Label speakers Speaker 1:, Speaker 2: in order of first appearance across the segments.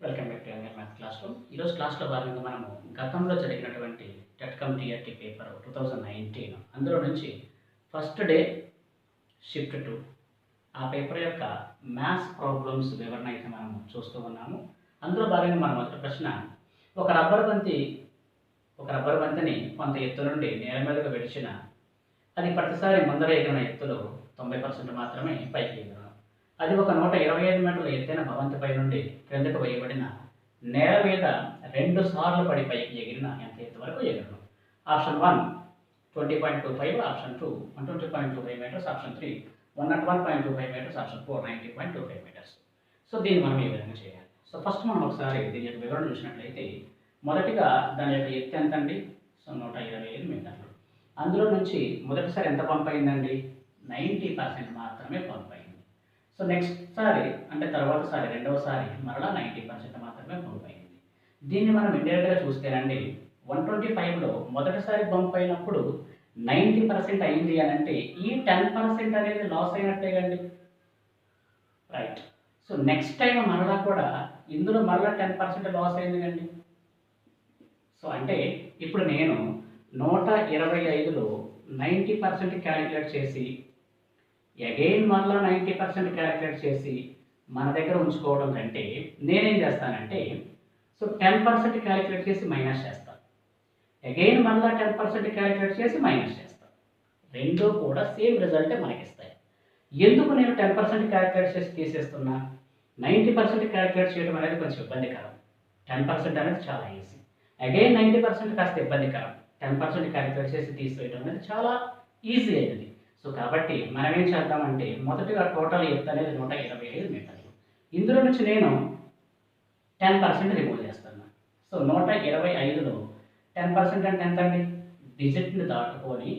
Speaker 1: Welcome back to younger maths class room. ఈరోజు క్లాస్లో భాగంగా మనము గతంలో జరిగినటువంటి టెట్కమ్ టీఆర్టీ పేపర్ 2019 అందులో నుంచి ఫస్ట్ డే షిఫ్ట్ 2 ఆ పేపర్ యొక్క మ్యాథ్స్ ప్రాబ్లమ్స్ వివరణ అయితే మనము చూస్తూ ఉన్నాము. అందులో భాగంగా మన మొదటి ప్రశ్న, ఒక రబ్బర్ బంతిని కొంత ఎత్తు నుండి నేల మీదకు విడిచిన అది ప్రతిసారి ముందర ఎగిరిన ఎత్తులో 90% మాత్రమే పైకి ఎగురును. అది ఒక 125 మీటర్ల ఎత్తైన భవంతిపై నుండి క్రిందకు వేయబడిన నేల మీద 2 సార్లు పడి పైకి ఎగిరిన ఎంత ఎత్తు వరకు ఎగురును? Option 1 20.25, option 2 120.25 metres, option 3 101.25 metres, option 4 90.25 metres. So దీన్ని మనం ఈ విధంగా చేయాలి. సో ఫస్ట్ మనం ఒకసారి దీని యొక్క వివరణ చూసినట్లయితే, మొదటిగా దాని యొక్క ఎత్తు ఎంత అండి? సో 125 మీటర్లు. అందులో నుంచి మొదటిసారి ఎంత పంప్ అయిందండి? 90% మాత్రమే పంప్ అయింది. సో నెక్స్ట్ సారి అంటే తర్వాతసారి రెండవసారి మరలా 90% మాత్రమే పంప్ అయింది. దీన్ని మనం ఇండైరెక్ట్గా చూస్తేనండి, 125లో మొదటిసారి పంప్ అయినప్పుడు 90% అయింది అని అంటే ఈ 10% అనేది లాస్ అయినట్టే కండి, రైట్. సో నెక్స్ట్ టైం మరలా కూడా ఇందులో మరలా 10% లాస్ అయింది కండి. సో అంటే ఇప్పుడు నేను 125లో 90% క్యాలిక్యులేట్ చేసి అగైన్ మళ్ళీ 90% క్యాలిక్యులేట్ చేసి మన దగ్గర ఉంచుకోవడం కంటే నేనేం చేస్తానంటే, సో 10% క్యాలిక్యులేట్ చేసి మైనస్ చేస్తాను, అగైన్ మళ్ళీ 10% క్యాలిక్యులేట్ చేసి మైనస్ చేస్తాను. రెండూ కూడా సేమ్ రిజల్టే మనకిస్తాయి. ఎందుకు నేను 10% క్యాలిక్యులేట్ చేసి తీసేస్తున్నా? 90% క్యాలిక్యులేట్ చేయడం అనేది కొంచెం ఇబ్బందికరం, 10% అనేది చాలా ఈజీ. అగైన్ 90% కాస్త ఇబ్బందికరం, 10% క్యాలిక్యులేట్ చేసి తీసేయడం అనేది చాలా ఈజీ అయింది. సో కాబట్టి మనం ఏం చేద్దామంటే, మొదటిగా టోటల్ ఎత్తు అనేది 125 మీటర్లు. ఇందులో నుంచి నేను 10% రిమూవ్ చేస్తాను. సో 125లో 10% అంటే ఎంత అండి? డిజిట్ని దాటుకొని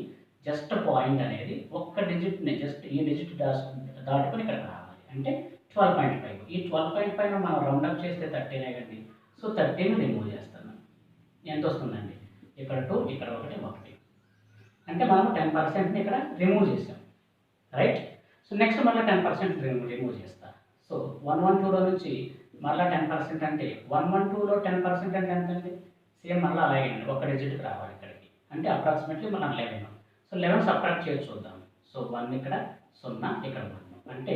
Speaker 1: జస్ట్ పాయింట్ అనేది ఒక్క డిజిట్ని జస్ట్ ఈ డిజిట్ దాటుకొని ఇక్కడికి రావాలి, అంటే 12.5. ఈ 12.5 మనం రౌండప్ చేస్తే 13 కండి. సో 13 రిమూవ్ చేస్తాను. ఎంత వస్తుందండి? ఇక్కడ 2, ఇక్కడ 1 అంటే మనం 10%ని ఇక్కడ రిమూవ్ చేసాం, రైట్. సో నెక్స్ట్ మళ్ళీ 10% రిమూవ్ చేస్తా. సో 112లో నుంచి మళ్ళీ 10% అంటే 112లో 10% అంటే ఎంత అండి? సేమ్ మళ్ళీ అలాగే అండి, ఒక డిజిట్కి రావాలి ఇక్కడికి, అంటే అప్రాక్సిమేట్లీ మనం 11. సో 11 సబ్ట్రాక్ట్ చేసి చూద్దాం. సో 1 ఇక్కడ 0, ఇక్కడ 1 అంటే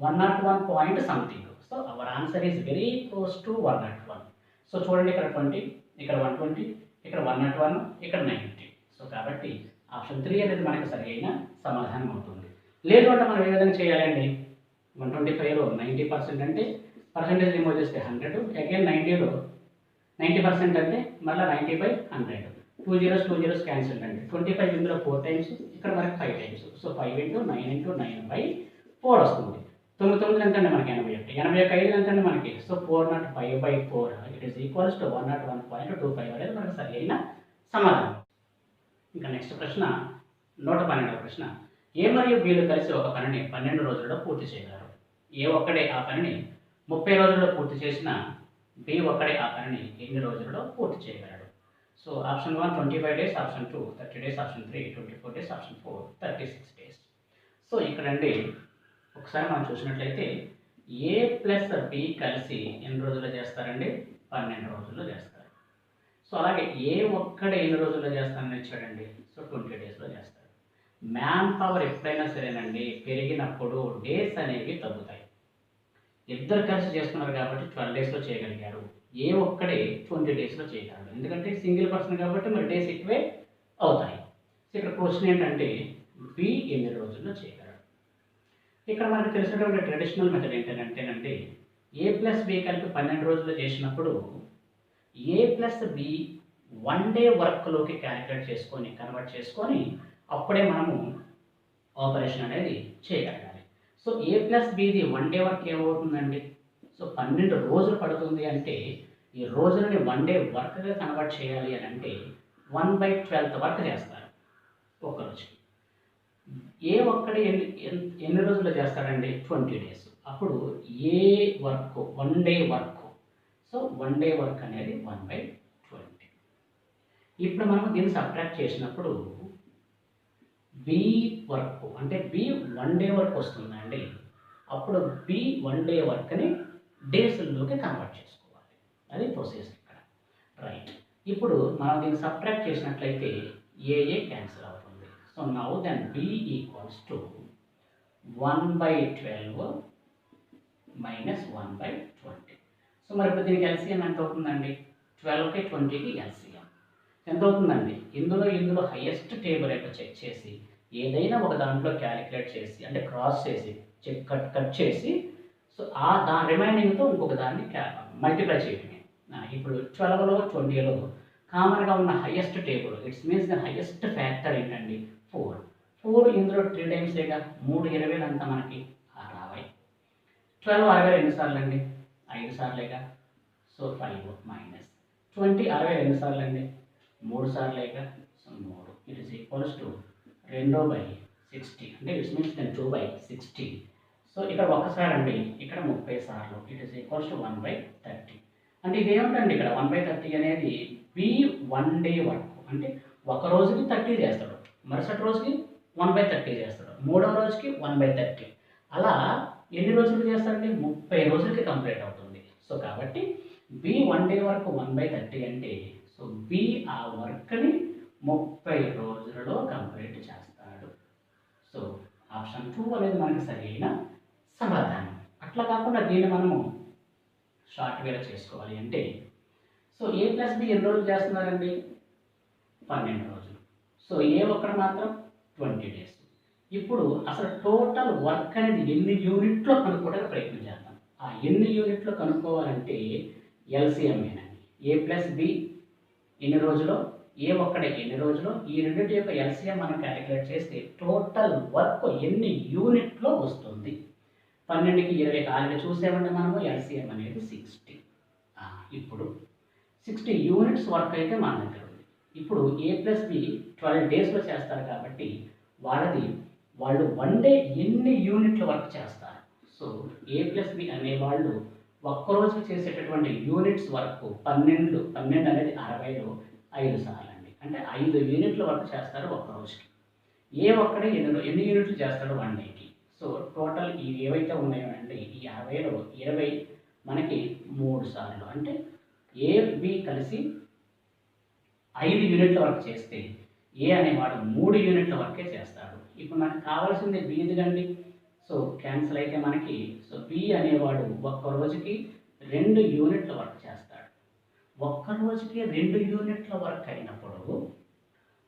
Speaker 1: 101 point something. So our answer is very close to 101. So చూడండి, ఇక్కడ 20, ఇక్కడ 120, ఇక్కడ 101, ఇక్కడ 90. సో కాబట్టి ఆప్షన్ 3 అనేది మనకు సరైన సమాధానం అవుతుంది. లేదు అంటే మనం ఏ విధంగా చేయాలండి? 125లో 90% అంటే పర్సెంటేజ్ రిమూవ్ చేస్తే 100, అగైన్ 90లో 90% అంటే మళ్ళీ 90/100. 2 zeros క్యాన్సిల్ అండి. 25 ఇందులో 4 టైమ్స్, ఇక్కడ మనకి 5 టైమ్స్. సో 5 × 9 × 9/4 వస్తుంది. 9 ఎంత అండి? మనకి 81. 81 ఎంత అండి మనకి? So 405/4 it is equals to 101.25 అనేది మనకు సరైన సమాధానం. ఇంకా నెక్స్ట్ ప్రశ్న 112వ ప్రశ్న, ఏ మరియు బీలు కలిసి ఒక పనిని 12 రోజుల్లో పూర్తి చేయగలరు. ఏ ఒక్కడే ఆ పనిని 30 రోజుల్లో పూర్తి చేసిన బి ఒక్కడే ఆ పనిని ఎన్ని రోజుల్లో పూర్తి చేయగలరు? So option 1 25 days, option 2 30 days, option 3 24 days, option 4 36 days. So ఇక్కడండి ఒకసారి మనం చూసినట్లయితే ఏ ప్లస్ బి కలిసి ఎన్ని రోజుల్లో చేస్తారండి? 12 రోజుల్లో చేస్తారు. సో అలాగే ఏ ఒక్కడే ఎన్ని రోజుల్లో చేస్తానని ఇచ్చాడండి? సో 20 డేస్లో చేస్తాడు. మ్యాన్ పవర్ ఎప్పుడైనా సరేనండి పెరిగినప్పుడు డేస్ అనేవి తగ్గుతాయి. ఇద్దరు కలిసి చేస్తున్నారు కాబట్టి 12 డేస్లో చేయగలిగారు. ఏ ఒక్కడే 20 డేస్లో చేయగలరు, ఎందుకంటే సింగిల్ పర్సన్ కాబట్టి మరి డేస్ ఎక్కువే అవుతాయి. సో ఇక్కడ క్వశ్చన్ ఏంటంటే బి ఎన్ని రోజుల్లో చేయగలరు? ఇక్కడ మనకు తెలిసినటువంటి ట్రెడిషనల్ మెథడ్ ఏంటంటేనండి, ఏ ప్లస్ బి కలిపి 12 రోజుల్లో చేసినప్పుడు ఏ ప్లస్ బి 1 డే వర్క్లోకి క్యాలిక్యులేట్ చేసుకొని కన్వర్ట్ చేసుకొని అప్పుడే మనము ఆపరేషన్ అనేది చేయగలగాలి. సో ఏ ప్లస్ బిది 1 డే వర్క్ ఏమవుతుందండి? సో 12 రోజులు పడుతుంది అంటే ఈ రోజులని 1 డే వర్క్గా కన్వర్ట్ చేయాలి అని అంటే 1/12 వర్క్ చేస్తారు ఒక రోజుకి. ఏ ఒక్కడే ఎన్ని రోజుల్లో చేస్తాడండి? 20 డేస్. అప్పుడు A work 1 day work, so 1 day work అనేది 1/20. ఇప్పుడు మనం దీన్ని సబ్ట్రాక్ట్ చేసినప్పుడు బి వర్క్ అంటే బి 1 డే వర్క్ వస్తుందండి. అప్పుడు బి 1 డే వర్క్ని డేస్లోకి కన్వర్ట్ చేసుకోవాలి. అది ప్రొసీజర్ ఇక్కడ. రైట్. ఇప్పుడు మనం దీన్ని సబ్ట్రాక్ట్ చేసినట్లయితే ఏఏ క్యాన్సిల్ అవుతుంది. So now then B equals to 1/12 minus 1/20. So మరి ఇప్పుడు దీనికి ఎల్సిఎం ఎంత అవుతుందండి? 12కి 20కి ఎల్సిఎం ఎంత అవుతుందండి? ఇందులో హైయెస్ట్ టేబుల్ అయితే చెక్ చేసి ఏదైనా ఒక దాంట్లో క్యాలిక్యులేట్ చేసి అంటే క్రాస్ చేసి కట్ చేసి సో దాని రిమైనింగ్తో ఇంకొక దాన్ని మల్టిప్లై చేయడమే. ఇప్పుడు 12లో 20లో కామన్గా ఉన్న highest table it's means the highest factor ఏంటండి? 4 ఇందులో 3 టైమ్స్ లేక 3 20 అంతా మనకి 60. 12 60 ఎన్నిసార్లు అండి? 5 సార్లేగా. సో 5 మైనస్ 20 60 ఎన్నిసార్లు అండి? 3 సార్లేగా. So 3 it is equals to 2/60 అంటే ఇట్స్ మీన్స్ 2/60. సో ఇక్కడ ఒకసారి అండి, ఇక్కడ 30 సార్లు ఇట్ ఈస్ ఈక్వల్స్ టు 1/30. అంటే ఇదేమిటండి ఇక్కడ 1/30 అనేది బి 1 డే వర్క్. అంటే ఒక రోజుకి 30 చేస్తాడు, మరుసటి రోజుకి 1/30 చేస్తాడు, మూడవ రోజుకి 1/30. అలా ఎన్ని రోజులు చేస్తాడండి? 30 రోజులకి కంప్లీట్ అవుతుంది. సో కాబట్టి బి 1 డే వరకు 1/30 అంటే సో బి ఆ వర్క్ని 30 రోజులలో కంప్లీట్ చేస్తాడు. సో ఆప్షన్ 2 అనేది మనకి సరైన సమాధానం. అట్లా కాకుండా దీన్ని మనము షార్ట్ వేలో చేసుకోవాలి అంటే సో ఏ ప్లస్ బి ఎన్ని రోజులు చేస్తున్నారండి? 12 రోజులు. సో ఏ ఒక్కటి మాత్రం 20 డేస్. ఇప్పుడు అసలు టోటల్ వర్క్ అనేది ఎన్ని యూనిట్లో కనుక్కోవడానికి ప్రయత్నం చేద్దాం. ఆ ఎన్ని యూనిట్లో కనుక్కోవాలంటే ఎల్సిఎంఏనండి. ఏ ప్లస్ బి ఎన్ని రోజులో, ఏ ఒక్కడే ఎన్ని రోజులో, ఈ రెండింటి యొక్క ఎల్సిఎం మనం క్యాలిక్యులేట్ చేస్తే టోటల్ వర్క్ ఎన్ని యూనిట్లో వస్తుంది. 12కి 20 ఆల్రెడీ చూసామంటే మనము ఎల్సిఎం అనేది 60. ఇప్పుడు 60 యూనిట్స్ వర్క్ అయితే మన దగ్గర ఉంది. ఇప్పుడు ఏ ప్లస్ బి 12 డేస్లో చేస్తారు కాబట్టి వాళ్ళు 1 డే ఎన్ని యూనిట్ల వర్క్ చేస్తారు. సో ఏ ప్లస్ బి అనేవాళ్ళు ఒక్కరోజుకి చేసేటటువంటి యూనిట్స్ వర్క్ 12 అనేది 60లో 5 సార్లు అండి. అంటే 5 యూనిట్ల వర్క్ చేస్తారు ఒక్క రోజుకి. ఏ ఒక్కడే ఎన్ని యూనిట్లు చేస్తాడు 1 డేకి. సో టోటల్ ఇవి ఏవైతే ఉన్నాయో అండి ఈ 60లో 20 మనకి 3 సార్లు అంటే ఏ బి కలిసి 5 యూనిట్ల వర్క్ చేస్తే ఏ అనేవాడు 3 యూనిట్ల వర్కే చేస్తాడు. ఇప్పుడు మనకు కావాల్సింది బి కండి. సో క్యాన్సిల్ అయితే మనకి సో బి అనేవాడు ఒక్క రోజుకి 2 యూనిట్ల వర్క్ చేస్తాడు. ఒక్క రోజుకి 2 యూనిట్ల వర్క్ అయినప్పుడు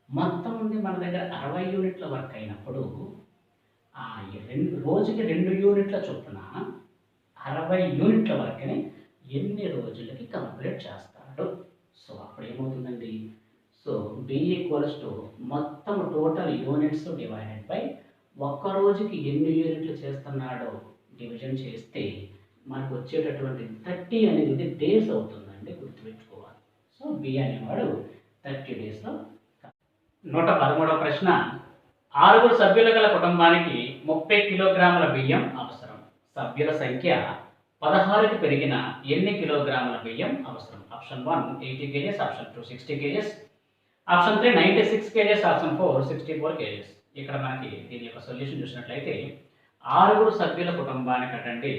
Speaker 1: మొత్తం ఉంది మన దగ్గర 60 యూనిట్ల వర్క్ అయినప్పుడు రోజుకి 2 యూనిట్ల చొప్పున 60 యూనిట్ల వర్క్ని ఎన్ని రోజులకి కంప్లీట్ చేస్తాడు. సో అప్పుడు ఏమవుతుందండి? సో బి ఈక్వల్స్ టు మొత్తం టోటల్ యూనిట్స్ డివైడెడ్ బై ఒక్క రోజుకి ఎన్ని యూనిట్లు చేస్తున్నాడో డివిజన్ చేస్తే మనకు వచ్చేటటువంటి 30 అనేది డేస్ అవుతుందండి, గుర్తుపెట్టుకోవాలి. సో బి అనేవాడు 30 డేస్లో. 113వ ప్రశ్న. 6 సభ్యుల గల కుటుంబానికి 30 కిలోగ్రాముల బియ్యం అవసరం. సభ్యుల సంఖ్య 16కి పెరిగిన ఎన్ని కిలోగ్రాముల బియ్యం అవసరం? Option 1 80 kgs, option 2 60 kgs, option 3 96 kgs, option 4 64 kgs. ఇక్కడ మనకి దీని యొక్క సొల్యూషన్ చూసినట్లయితే 6 సభ్యుల కుటుంబానికి అటండి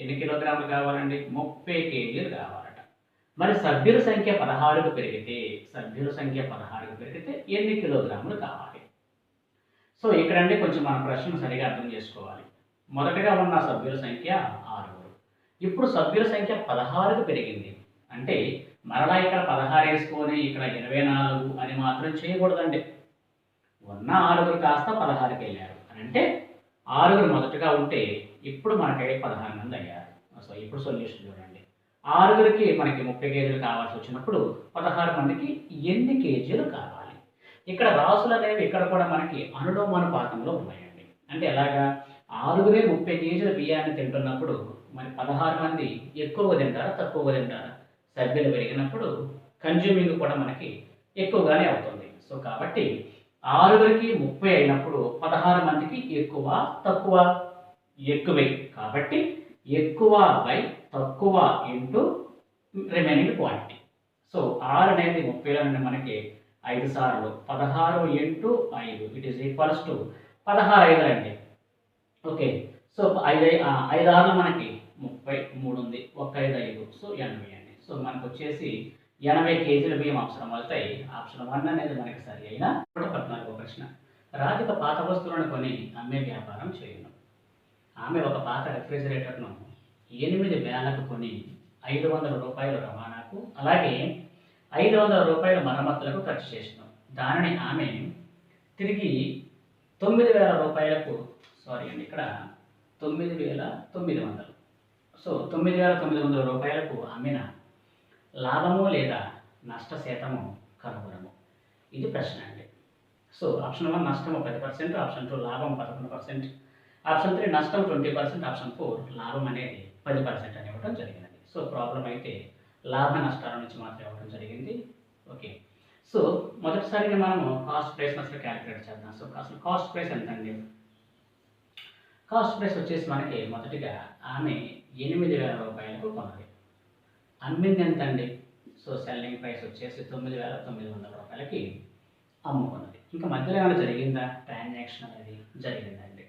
Speaker 1: ఎన్ని కిలోగ్రాములు కావాలండి? 30 కేజీలు కావాలట. మరి సభ్యుల సంఖ్య 16కు పెరిగితే ఎన్ని కిలోగ్రాములు కావాలి? సో ఇక్కడండి కొంచెం మన ప్రశ్న సరిగా అర్థం చేసుకోవాలి. మొదటగా ఉన్న సభ్యుల సంఖ్య 6. ఇప్పుడు సభ్యుల సంఖ్య 16కు పెరిగింది అంటే మరలా ఇక్కడ 16 వేసుకొని ఇక్కడ 24 అని మాత్రం చేయకూడదండి. ఉన్న 6 కాస్త 16కి వెళ్ళారు అని అంటే 6 మొదటగా ఉంటే ఇప్పుడు మనకి 16 మంది అయ్యారు. సో ఇప్పుడు సొల్యూషన్ చూడండి. 6కి మనకి 30 కేజీలు కావాల్సి వచ్చినప్పుడు 16 మందికి ఎన్ని కేజీలు కావాలి? ఇక్కడ రాసులు అనేవి ఇక్కడ కూడా మనకి అనులోమానుపాతంలో ఉన్నాయండి. అంటే ఎలాగా? 6 30 కేజీల బియ్యాన్ని తింటున్నప్పుడు మరి 16 మంది ఎక్కువగా తింటారా తక్కువగా తింటారా? సభ్యులు పెరిగినప్పుడు కన్జ్యూమింగ్ కూడా మనకి ఎక్కువగానే అవుతుంది. సో కాబట్టి 6కి 30 అయినప్పుడు 16 మందికి ఎక్కువ తక్కువ? ఎక్కువే. కాబట్టి ఎక్కువ బై తక్కువ ఇంటూ రిమైనింగ్ క్వాంటిటీ. సో 6 అనేది 30లో నుండి మనకి 5 సార్లు 16 into 5 it is equals to 16 5 అండి. ఓకే. సో 5 6 మనకి 33 ఉంది, 1 5 5 సో 80 అండి. సో సో మనకు వచ్చేసి 80 కేజీల బియ్యం అవసరం అవుతాయి. ఆప్షన్ 1 అనేది మనకి సరి అయిన 14వ ప్రశ్న. రాధిక పాత వస్తువులను కొని అమ్మే వ్యాపారం చేయును. ఆమె ఒక పాత రెఫ్రిజిరేటర్ను 8,000కు కొని 500 రూపాయలు రవాణాకు అలాగే 500 రూపాయల మరమ్మతులకు ఖర్చు చేసినాం. దానిని ఆమె తిరిగి 9,000 రూపాయలకు ఇక్కడ 9,900 సో 9,900 రూపాయలకు అమ్మిన లాభము లేదా నష్ట శాతము కనుగొనము. ఇది ప్రశ్న అండి. సో ఆప్షన్ 1 నష్టము 10%, ఆప్షన్ 2 లాభం 11%, ఆప్షన్ 3 నష్టం 20%, ఆప్షన్ 4 లాభం అనేది 10% అని ఇవ్వడం జరిగినది. సో ప్రాబ్లం అయితే లాభ నష్టాల నుంచి మాత్రం ఇవ్వడం జరిగింది. ఓకే, సో మొదటిసారిగా మనము కాస్ట్ ప్రైస్ అసలు క్యాలిక్యులేట్ చేద్దాం. సో అసలు కాస్ట్ ప్రైస్ ఎంత అండి? కాస్ట్ ప్రైస్ వచ్చేసి మనకి మొదటిగా ఆమె 8,000 రూపాయలకు కొన్నది. అమ్మింది ఎంత అండి? సో సెల్లింగ్ ప్రైస్ వచ్చేసి 9,900 రూపాయలకి అమ్ముకున్నది. ఇంకా మధ్యలో ఏమైనా జరిగిందా? ట్రాన్సాక్షన్ అనేది జరిగిందండి.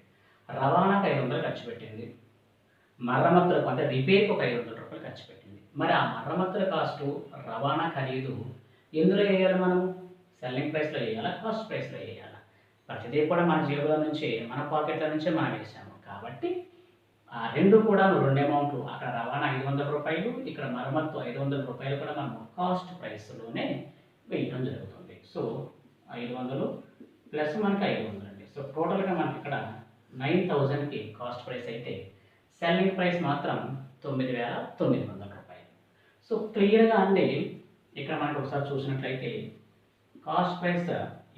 Speaker 1: రవాణాకు 500 ఖర్చు పెట్టింది. మరమ్మతులకు అంటే రిపేర్కి ఒక 500 రూపాయలు ఖర్చు పెట్టింది. మరి ఆ మరమ్మతుల కాస్టు, రవాణా ఖరీదు ఎందులో వేయాలి? మనము సెల్లింగ్ ప్రైస్లో వేయాలా, కాస్ట్ ప్రైస్లో వేయాలా? ప్రతిదీ కూడా మన జేబుల నుంచే, మన పాకెట్ల నుంచే మనం వేసాము కాబట్టి ఆ రెండు కూడా రెండు అమౌంట్లు, అక్కడ రవాణా 500 రూపాయలు, ఇక్కడ మరమ్మత్తు 500 రూపాయలు కూడా మనం కాస్ట్ ప్రైస్లోనే వేయడం జరుగుతుంది. సో 500 ప్లస్ మనకి 500 అండి. సో టోటల్గా మనకి ఇక్కడ 9,000కి కాస్ట్ ప్రైస్ అయితే సెల్లింగ్ ప్రైస్ మాత్రం 9,900 రూపాయలు. సో క్లియర్గా అండి ఇక్కడ మనకు ఒకసారి చూసినట్లయితే cost price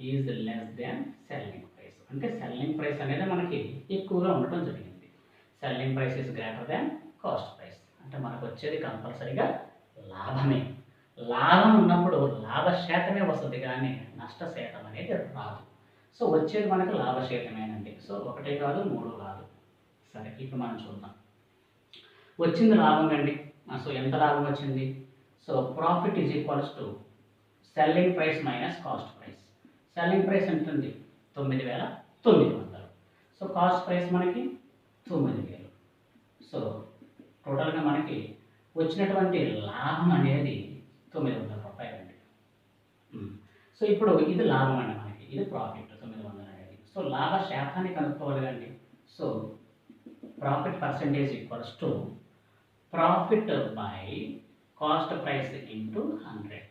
Speaker 1: is less than selling price. అంటే సెల్లింగ్ ప్రైస్ అనేది మనకి ఎక్కువగా ఉండటం జరిగింది. Selling price is greater than cost price. అంటే మనకు వచ్చేది కంపల్సరీగా లాభమే. లాభం ఉన్నప్పుడు లాభ శాతమే వస్తుంది కానీ నష్ట శాతం అనేది రాదు. సో వచ్చేది మనకు లాభ శాతమేనండి. సో 1 కాదు 3 కాదు. సరే, ఇప్పుడు మనం చూద్దాం. వచ్చింది లాభం అండి. సో ఎంత లాభం వచ్చింది? So profit is equals to selling price minus cost price. Selling price ఎంత ఉంది? 9,900. సో కాస్ట్ ప్రైస్ మనకి 9,000. సో టోటల్గా మనకి వచ్చినటువంటి లాభం అనేది 900 రూపాయలు అండి. సో ఇప్పుడు ఇది లాభం అండి, మనకి ఇది ప్రాఫిట్ 900 అనేది. సో లాభ శాతాన్ని కనుక్కోవాలి అండి. So profit percentage equals to profit by cost price into 100.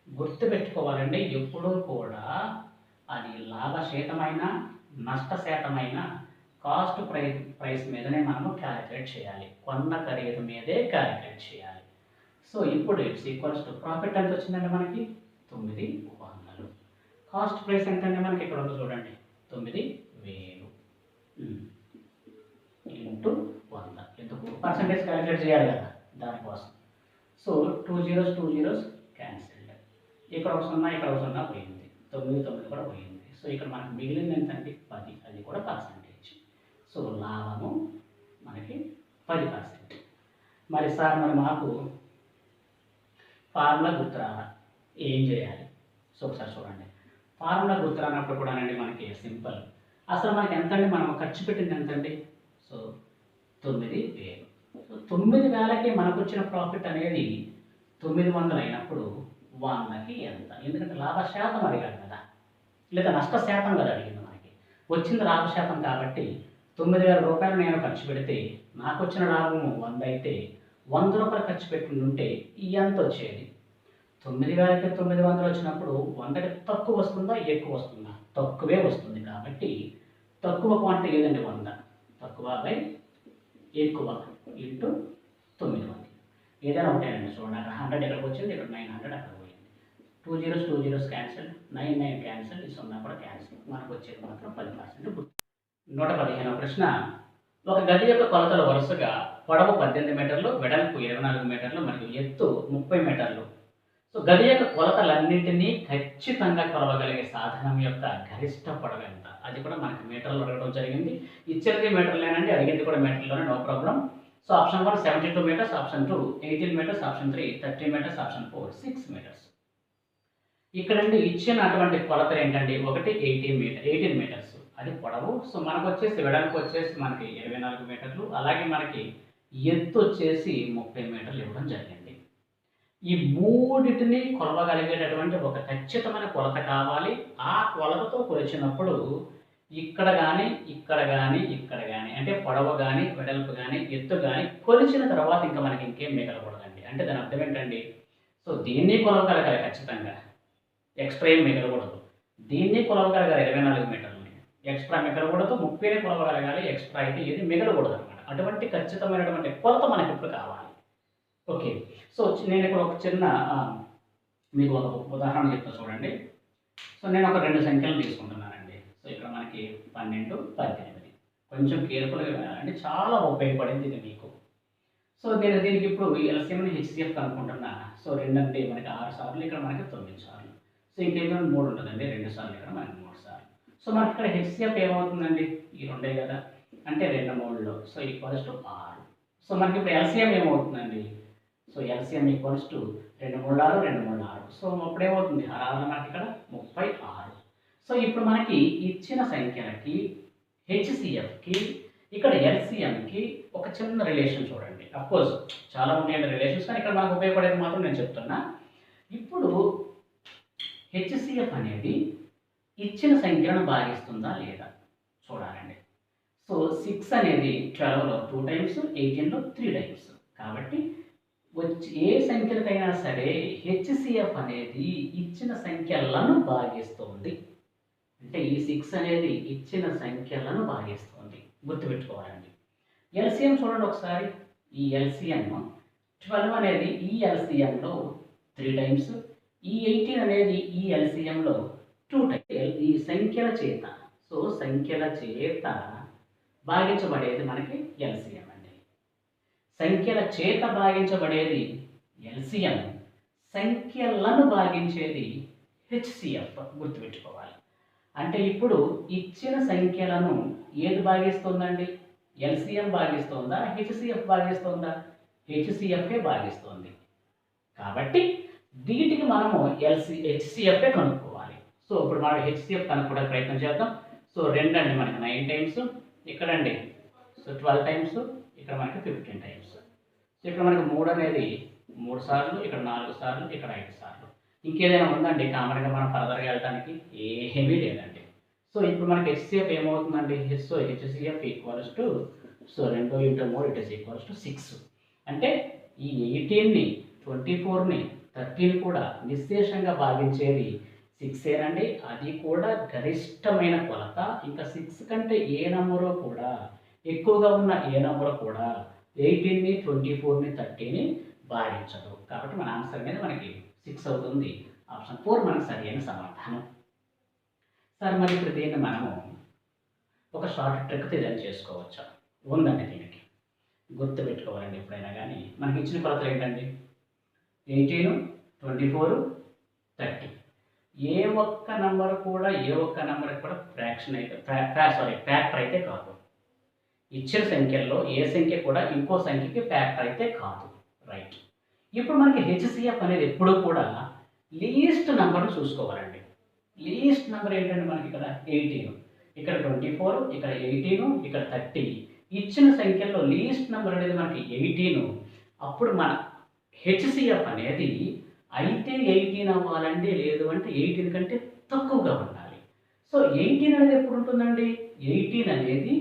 Speaker 1: గుర్తుపెట్టుకోవాలండి, ఎప్పుడూ కూడా అది లాభ శాతమైన నష్ట శాతమైన కాస్ట్ ప్రైస్ మీదనే మనము క్యాలిక్యులేట్ చేయాలి. కొన్న ఖరీదు మీదే క్యాలిక్యులేట్ చేయాలి. సో ఇప్పుడు ఇట్స్ ఈక్వల్స్ టు ప్రాఫిట్ ఎంత వచ్చిందండి మనకి? 9,100. కాస్ట్ ప్రైస్ ఎంత అండి మనకి? ఇక్కడ ఉంది చూడండి, 9,000 ఇంటూ 100. ఎందుకు? పర్సంటేజ్ క్యాలిక్యులేట్ చేయాలి కదా, దానికోసం. So 2 zeros cancelled. ఇక్కడ ఒక 0, ఇక్కడ ఒక 0 పోయింది. 9 కూడా పోయింది. సో ఇక్కడ మనకు మిగిలింది ఎంత అండి? 10. అది కూడా పర్సంటేజ్. సో లాభము మనకి 10%. మరి సార్ మాకు ఫార్ములా గుర్తురాలా, ఏం చేయాలి? సో ఒకసారి చూడండి. ఫార్ములా గుర్తురానప్పుడు కూడా అండి మనకి సింపుల్. అసలు మనకి ఎంత అండి? మనం ఖర్చు పెట్టింది ఎంత అండి? సో 9,000. సో 9,000కి మనకు వచ్చిన ప్రాఫిట్ అనేది 900 అయినప్పుడు 100కి ఎంత? ఎందుకంటే లాభ శాతం అడిగాడు కదా, లేదా నష్ట శాతం కదా అడిగింది. మనకి వచ్చింది లాభ శాతం కాబట్టి 9,000 రూపాయలు నేను ఖర్చు పెడితే నాకు వచ్చిన లాభము 100 అయితే 100 రూపాయలు ఖర్చు పెట్టుకుంటుంటే ఎంత వచ్చేది? 9,000కి 900 వచ్చినప్పుడు 100కి తక్కువ వస్తుందా ఎక్కువ వస్తుందా? తక్కువే వస్తుంది. కాబట్టి తక్కువ క్వాంటిటీ ఏదండి? 100. తక్కువ బై ఎక్కువ ఇంటూ 900. ఏదైనా ఉంటాయండి. చూడండి, అక్కడ 100 ఎక్కడికి వచ్చింది, ఇక్కడ 900 అక్కడ పోయింది. 2 zeros క్యాన్సిల్, 9 క్యాన్సిల్, ఈ 0 కూడా క్యాన్సిల్. మనకు వచ్చేది మాత్రం 10%. 115వ ప్రశ్న. ఒక గది యొక్క కొలతలు వరుసగా పొడవు 18 మీటర్లు, వెడల్పు 24 మీటర్లు మరియు ఎత్తు 30 మీటర్లు. సో గది యొక్క కొలతలన్నింటినీ ఖచ్చితంగా కొలవగలిగే సాధనం యొక్క గరిష్ట పొడవు ఎంత? అది కూడా మనకి మీటర్లు అడగడం జరిగింది. ఇచ్చేది మీటర్లేనండి, అడిగింది కూడా మీటర్లోనే, no problem. So option 1 72 metres, option 2 18 metres, option 3 30 metres, option 4 6 metres. ఇక్కడండి ఇచ్చిన అటువంటి కొలతలు ఏంటండి? ఒకటి 18 మీటర్స్ అది పొడవు. సో మనకు వచ్చేసి వెడల్పు వచ్చేసి మనకి 24 మీటర్లు, అలాగే మనకి ఎత్తు వచ్చేసి 30 మీటర్లు ఇవ్వడం జరిగింది. ఈ మూడిటిని కొలవగలిగేటటువంటి ఒక ఖచ్చితమైన కొలత కావాలి. ఆ కొలతతో కొలిచినప్పుడు ఇక్కడ గానీ, ఇక్కడ గానీ, ఇక్కడ గానీ అంటే పొడవు గానీ, వెడల్పు గానీ, ఎత్తు గానీ కొలిచిన తర్వాత ఇంకా మనకి ఇంకేం మిగలకూడదండి. అంటే దాని అర్థం ఏంటండి? సో దీన్ని కొలవగలగాలి ఖచ్చితంగా. ఎక్స్‌ట్రా ఏం మిగలకూడదు. దీన్ని కొలవగలగాలి 24 మీటర్లని. ఎక్స్‌ట్రా మిగలకూడదు. 30ని కొలవగలగాలి. ఎక్స్‌ట్రా అయితే ఏది మిగలకూడదనమాట. అటువంటి ఖచ్చితమైనటువంటి కొలత మనకిప్పుడు కావాలి. ఓకే. సో నేను ఇక్కడ ఒక చిన్న మీకు ఒక ఉదాహరణ చెప్తా చూడండి. సో నేను ఒక 2 సంఖ్యలను తీసుకుంటున్నానండి. సో ఇక్కడ మనకి 12, 18 కొంచెం కేర్‌ఫుల్‌గా వినాలండి. చాలా ఉపయోగపడింది ఇది మీకు. సో దీనికి ఇప్పుడు ఎల్‌సీఎంని, హెచ్‌సీఎఫ్ కనుక్కుంటున్నా. సో 2 అంటే మనకి 6 సార్లు, ఇక్కడ మనకి 9 సార్లు. సో ఇంకేదో 3 ఉంటుందండి. 2 సార్లు ఇక్కడ మనకి 3 సార్లు. సో మనకి ఇక్కడ హెచ్‌సీఎఫ్ ఏమవుతుందండి? ఈ రెండే కదా. అంటే 2 3లో సో ఈక్వల్స్ టు 6. సో మనకి ఇప్పుడు ఎల్‌సీఎం ఏమవుతుందండి? So LCM equals to 2 3 6, 2 3 6. So అప్పుడు ఏమవుతుంది? 6 మనకి ఇక్కడ 36. సో ఇప్పుడు మనకి ఇచ్చిన సంఖ్యలకి హెచ్‌సీఎఫ్‌కి ఇక్కడ ఎల్‌సీఎంకి ఒక చిన్న రిలేషన్ చూడండి. అఫ్‌కోర్స్ చాలా ఉంటాయండి రిలేషన్స్, కానీ ఇక్కడ మనకు ఉపయోగపడేది మాత్రం నేను చెప్తున్నా. ఇప్పుడు హెచ్‌సీఎఫ్ అనేది ఇచ్చిన సంఖ్యలను భాగిస్తుందా లేదా చూడాలండి. సో 6 అనేది 12లో 2 టైమ్స్, 18లో 3 టైమ్స్. కాబట్టి ఏ సంఖ్యలకైనా సరే హెచ్‌సీఎఫ్ అనేది ఇచ్చిన సంఖ్యలను భాగిస్తుంది. అంటే ఈ 6 అనేది ఇచ్చిన సంఖ్యలను భాగిస్తుంది. గుర్తుపెట్టుకోవాలండి. ఎల్‌సీఎం చూడండి ఒకసారి. ఈ ఎల్‌సీఎం 12 అనేది ఈ ఎల్‌సీఎంలో 3 టైమ్స్, ఈ 18 అనేది ఈ ఎల్‌సీఎంలో 2 టైమ్స్. ఈ సంఖ్యల చేత, సో సంఖ్యల చేత భాగించబడేది మనకి ఎల్‌సీఎం అండి. సంఖ్యల చేత భాగించబడేది ఎల్‌సీఎం, సంఖ్యలను భాగించేది హెచ్‌సీఎఫ్. గుర్తుపెట్టుకోవాలి. అంటే ఇప్పుడు ఇచ్చిన సంఖ్యలను ఏది భాగిస్తుందండి? ఎల్‌సీఎం భాగిస్తుందా? హెచ్‌సీఎఫ్ భాగిస్తుందా? హెచ్‌సీఎఫే భాగిస్తుంది. కాబట్టి వీటికి మనము హెచ్‌సీఎఫే కనుక్కోవాలి. సో ఇప్పుడు మనం హెచ్‌సీఎఫ్ కనుక్కోవడానికి ప్రయత్నం చేద్దాం. సో 2 అండి మనకి 9 టైమ్స్, ఇక్కడండి సో 12 టైమ్స్, ఇక్కడ మనకి 15 టైమ్స్. సో ఇక్కడ మనకి 3 అనేది 3 సార్లు, ఇక్కడ 4 సార్లు, ఇక్కడ 5 సార్లు. ఇంకేదైనా ఉందండి కామన్‌గా మనం ఫర్దర్‌గా వెళ్ళటానికి? ఏమీ లేదండి. సో ఇప్పుడు మనకి హెచ్‌సీఎఫ్ ఏమవుతుందండి? So HCF equals to so 2 × 3 it is equals to 6. అంటే ఈ 18ని, 24ని, 13 కూడా నిశ్శేషంగా భాగించేది 6ఏనండి. అది కూడా గరిష్టమైన కొలత. ఇంకా 6 కంటే ఏ నంబరు కూడా ఎక్కువగా ఉన్న ఏ నంబరు కూడా 18ని, 24ని, 30ని భాగించదు. కాబట్టి మన ఆన్సర్ అనేది మనకి 6 అవుతుంది. ఆప్షన్ 4 మనకి సరైన సమాధానం. సార్ మరి ఇప్పుడు దీన్ని మనము ఒక షార్ట్ ట్రిక్ డిజైన్ చేసుకోవచ్చా? ఉందండి దీనికి. గుర్తుపెట్టుకోవాలండి ఎప్పుడైనా కానీ. మనకి ఇచ్చిన కొలతలు ఏంటండి? 18, 24, 30. ఏ ఒక్క నంబర్ కూడా ఫ్రాక్షన్ అయితే ఫ్యాక్టర్ అయితే కాదు. ఇచ్చిన సంఖ్యల్లో ఏ సంఖ్య కూడా ఇంకో సంఖ్యకి ఫ్యాక్టర్ అయితే కాదు. రైట్. ఇప్పుడు మనకి హెచ్‌సీఎఫ్ అనేది ఎప్పుడూ కూడా లీస్ట్ నెంబర్‌ని చూసుకోవాలండి. లీస్ట్ నెంబర్ ఏంటంటే మనకి ఇక్కడ 18, ఇక్కడ 24, ఇక్కడ 18, ఇక్కడ 30. ఇచ్చిన సంఖ్యల్లో లీస్ట్ నెంబర్ అనేది మనకి 18. అప్పుడు మన హెచ్‌సీఎఫ్ అనేది అయితే 18 అవ్వాలండి, లేదు అంటే 18 కంటే తక్కువగా ఉండాలి. సో 18 అనేది ఎప్పుడు ఉంటుందండి? 18 అనేది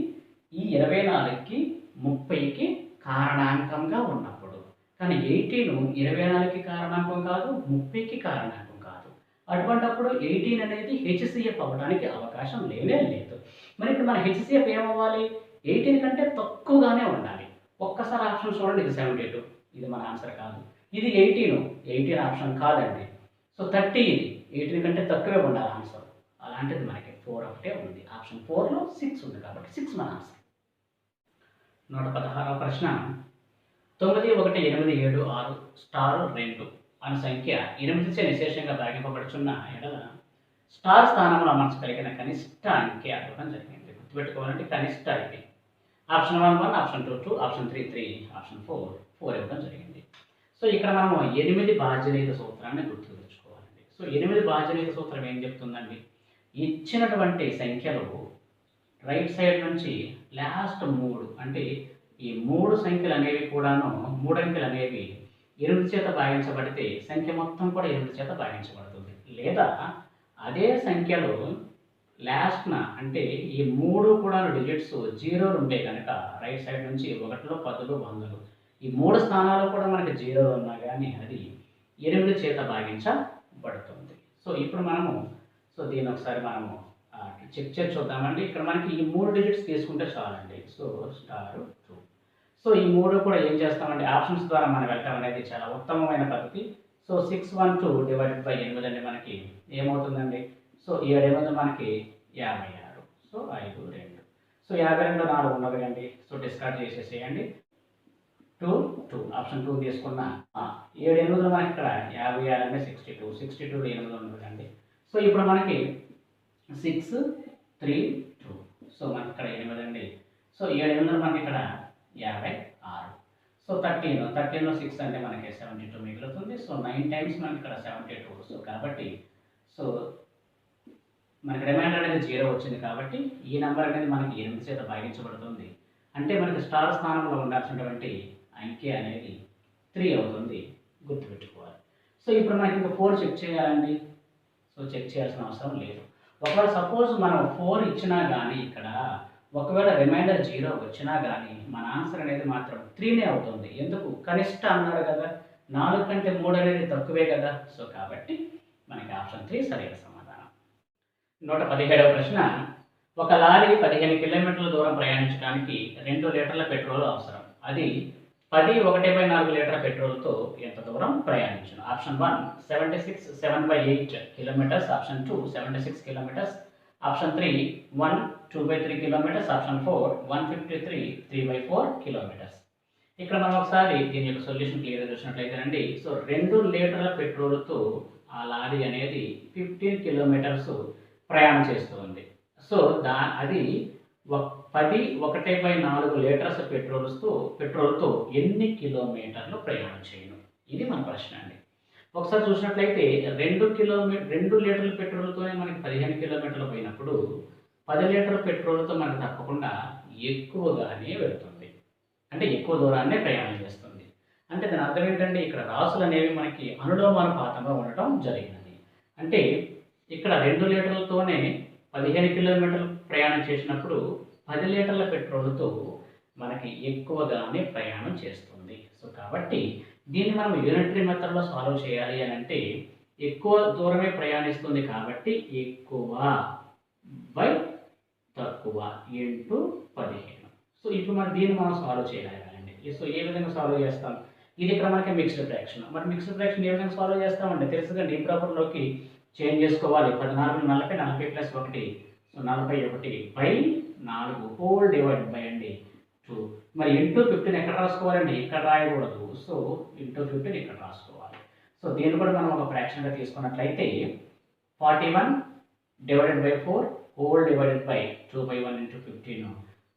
Speaker 1: ఈ 24కి, 30కి కారణాంకంగా ఉన్నప్పుడు. కానీ 18 24కి కారణాంకం కాదు, 30కి కారణాంకం కాదు. అటువంటప్పుడు 18 అనేది హెచ్‌సీఎఫ్ అవ్వడానికి అవకాశం లేనే లేదు. మరి ఇప్పుడు మన హెచ్‌సీఎఫ్ ఏమవ్వాలి? 18 కంటే తక్కువగానే ఉండాలి. ఒక్కసారి ఆప్షన్ చూడండి. ఇది 72. ఇది మన ఆన్సర్ కాదు. ఇది 18 ఆప్షన్ కాదండి. సో 30 ఇది 18 కంటే తక్కువే ఉండాలి ఆన్సర్. అలాంటిది మనకి 4 ఒకటే ఉంది. ఆప్షన్ 4లో 6 ఉంది కాబట్టి 6 మన ఆన్సర్. 116వ ప్రశ్న. 9 1 8 7 6 స్టార్ 2 అనే సంఖ్య 8చే నిశేషంగా భాగింపబడుచున్న ఎడల స్టార్ స్థానంలో అమర్చగలిగిన కనిష్ట అంకె అడగడం జరిగింది. గుర్తుపెట్టుకోవాలంటే కనిష్ట ఇది. ఆప్షన్ 1 1, ఆప్షన్ 2 2, ఆప్షన్ 3 3, ఆప్షన్ 4 4 ఇవ్వడం జరిగింది. సో ఇక్కడ మనము 8 భాజ్యరహిత సూత్రాన్ని గుర్తు తెచ్చుకోవాలండి. సో 8 భాజ్యరహిత సూత్రం ఏం చెప్తుందండి? ఇచ్చినటువంటి సంఖ్యలు రైట్ సైడ్ నుంచి లాస్ట్ 3 అంటే ఈ 3 సంఖ్యలు అనేవి కూడాను 3 అంకెలు అనేవి 8 చేత భాగించబడితే సంఖ్య మొత్తం కూడా 8 చేత భాగించబడుతుంది. లేదా అదే సంఖ్యలో లాస్ట్‌న అంటే ఈ 3 కూడా డిజిట్స్ జీరోలు ఉంటే గనక రైట్ సైడ్ నుంచి 1లు, 10లు, 100లు ఈ 3 స్థానాల్లో కూడా మనకి జీరోలు ఉన్నా గానీ అది 8 చేత భాగించబడుతుంది. సో ఇప్పుడు మనము దీన్ని ఒకసారి మనము చెక్ చేసి చూద్దామండి. ఇక్కడ మనకి ఈ 3 డిజిట్స్ తీసుకుంటే చాలండి. So star 2. సో ఈ 3 కూడా ఏం చేస్తామంటే ఆప్షన్స్ ద్వారా మనం వెళ్ళటం అనేది చాలా ఉత్తమమైన పద్ధతి. సో 612 డివైడెడ్ బై 8 అండి మనకి ఏమవుతుందండి? సో 7 8 మనకి 56. సో 5 2. సో 52 4 ఉన్నది కండి. సో డిస్కార్డ్ చేసేసేయండి. 2 2 ఆప్షన్ 2 తీసుకున్న 7 8 మనకి ఇక్కడ 56 అంటే 62. 62 8 ఉన్నది కండి. సో ఇప్పుడు మనకి 6 3 2. సో మనకి ఇక్కడ 8 అండి. సో 7 8 మనకి ఇక్కడ 56. సో 13లో 6 అంటే మనకి 72 మిగులుతుంది. సో 9 టైమ్స్ మనకి ఇక్కడ 72. సో కాబట్టి సో మనకి రిమైండర్ అనేది 0 వచ్చింది కాబట్టి ఈ నెంబర్ అనేది మనకి 8 చేత భాగించబడుతుంది. అంటే మనకి స్టార్ స్థానంలో ఉండాల్సినటువంటి అంకె అనేది 3 అవుతుంది. గుర్తుపెట్టుకోవాలి. సో ఇప్పుడు మనకి ఇంకా 4 చెక్ చేయాలండి. సో చెక్ చేయాల్సిన అవసరం లేదు. ఒకవేళ సపోజ్ మనం 4 ఇచ్చినా కానీ ఇక్కడ ఒకవేళ రిమైండర్ 0 వచ్చినా కానీ మన ఆన్సర్ అనేది మాత్రం 3నే అవుతుంది. ఎందుకు? కనిష్ట అన్నారు కదా, 4 కంటే 3 అనేది తక్కువే కదా. సో కాబట్టి మనకి ఆప్షన్ 3 సరైన సమాధానం. 117వ ప్రశ్న. ఒక లారీ 15 కిలోమీటర్ల దూరం ప్రయాణించడానికి 2 లీటర్ల పెట్రోల్ అవసరం. అది 10 1/4 లీటర్ల పెట్రోల్తో ఎంత దూరం ప్రయాణించును? Option 1 76 7/8 kilometres, option 2 76 kilometres, option 3 1 2/3 kilometres, option 4 153 3/4 kilometres. ఇక్కడ మనం ఒకసారి దీని యొక్క సొల్యూషన్ క్లియర్గా చూసినట్లయితేనండి. సో 2 లీటర్ల పెట్రోల్తో ఆ లారీ అనేది 15 కిలోమీటర్స్ ప్రయాణం చేస్తుంది. సో అది 10 1/4 లీటర్స్ పెట్రోల్తో ఎన్ని కిలోమీటర్లు ప్రయాణం చేయను? ఇది మన ప్రశ్న అండి. ఒకసారి చూసినట్లయితే 2 లీటర్ల పెట్రోల్తోనే మనకి 15 కిలోమీటర్లు పోయినప్పుడు 10 లీటర్ల పెట్రోల్తో మనకు తప్పకుండా ఎక్కువగానే వెళుతుంది. అంటే ఎక్కువ దూరాన్నే ప్రయాణం చేస్తుంది. అంటే దాని అర్థం ఏంటంటే ఇక్కడ రాసులు అనేవి మనకి అనులోమానుపాతంగా ఉండటం జరిగినది. అంటే ఇక్కడ 2 లీటర్లతోనే 15 కిలోమీటర్లు ప్రయాణం చేసినప్పుడు 10 లీటర్ల పెట్రోల్తో మనకి ఎక్కువగానే ప్రయాణం చేస్తుంది. సో కాబట్టి దీన్ని మనం యూనిటరీ మెథడ్లో సాల్వ్ చేయాలి అని అంటే ఎక్కువ దూరమే ప్రయాణిస్తుంది కాబట్టి ఎక్కువ బై తక్కువ ఇంటూ 15. సో ఇప్పుడు మనం దీన్ని మనం సాల్వ్ చేయాలండి. సో ఏ విధంగా సాల్వ్ చేస్తాం? ఇది ఇక్కడ మనకి మిక్స్డ్ ఫ్రాక్షన్. మరి మిక్స్డ్ ఫ్రాక్షన్ ఏ విధంగా సాల్వ్ చేస్తామంటే తెలుసుకండి. ఇంప్రాపర్లోకి చేంజ్ చేసుకోవాలి. 14 40 40 plus 1 so 41/4 whole divide by అండి 2. మరి ఇంటూ 15 ఎక్కడ రాసుకోవాలండి? ఇక్కడ రాయకూడదు. సో ఇంటూ 15 ఇక్కడ రాసుకోవాలి. సో దీన్ని కూడా మనం ఒక ఫ్రాక్షన్గా తీసుకున్నట్లయితే 41/4 హోల్ డివైడెడ్ బై 2/1 ఇంటూ 15.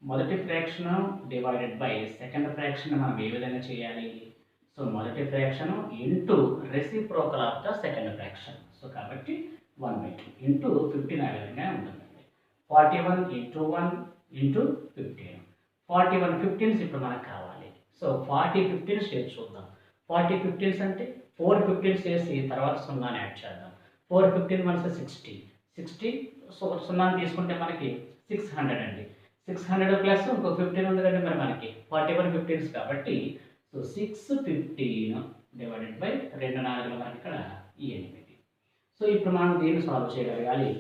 Speaker 1: మొదటి fraction divided by second fraction మనం ఏ విధంగా చేయాలి? సో మొదటి fraction into reciprocal of the second fraction. So కాబట్టి 1/2 ఇంటూ 15 ఆ విధంగా ఉంటుందండి. 41 ఇంటూ 1 ఇంటూ 15. 41 15s ఇప్పుడు మనకు కావాలి. సో 40 15s చేసి చూద్దాం. 40 15s అంటే 4 15s చేసి తర్వాత 0 యాడ్ చేద్దాం. 4 15 మనసు 60. 60 సో 0 తీసుకుంటే మనకి 600 అండి. 600 ప్లస్ ఇంకో 15 ఉంది కంటే మరి మనకి 41 15s కాబట్టి సో 615 డివైడెడ్ బై 2 4 మనకి ఇక్కడ 8. సో ఇప్పుడు మనం దీన్ని సాల్వ్ చేయగలగాలి.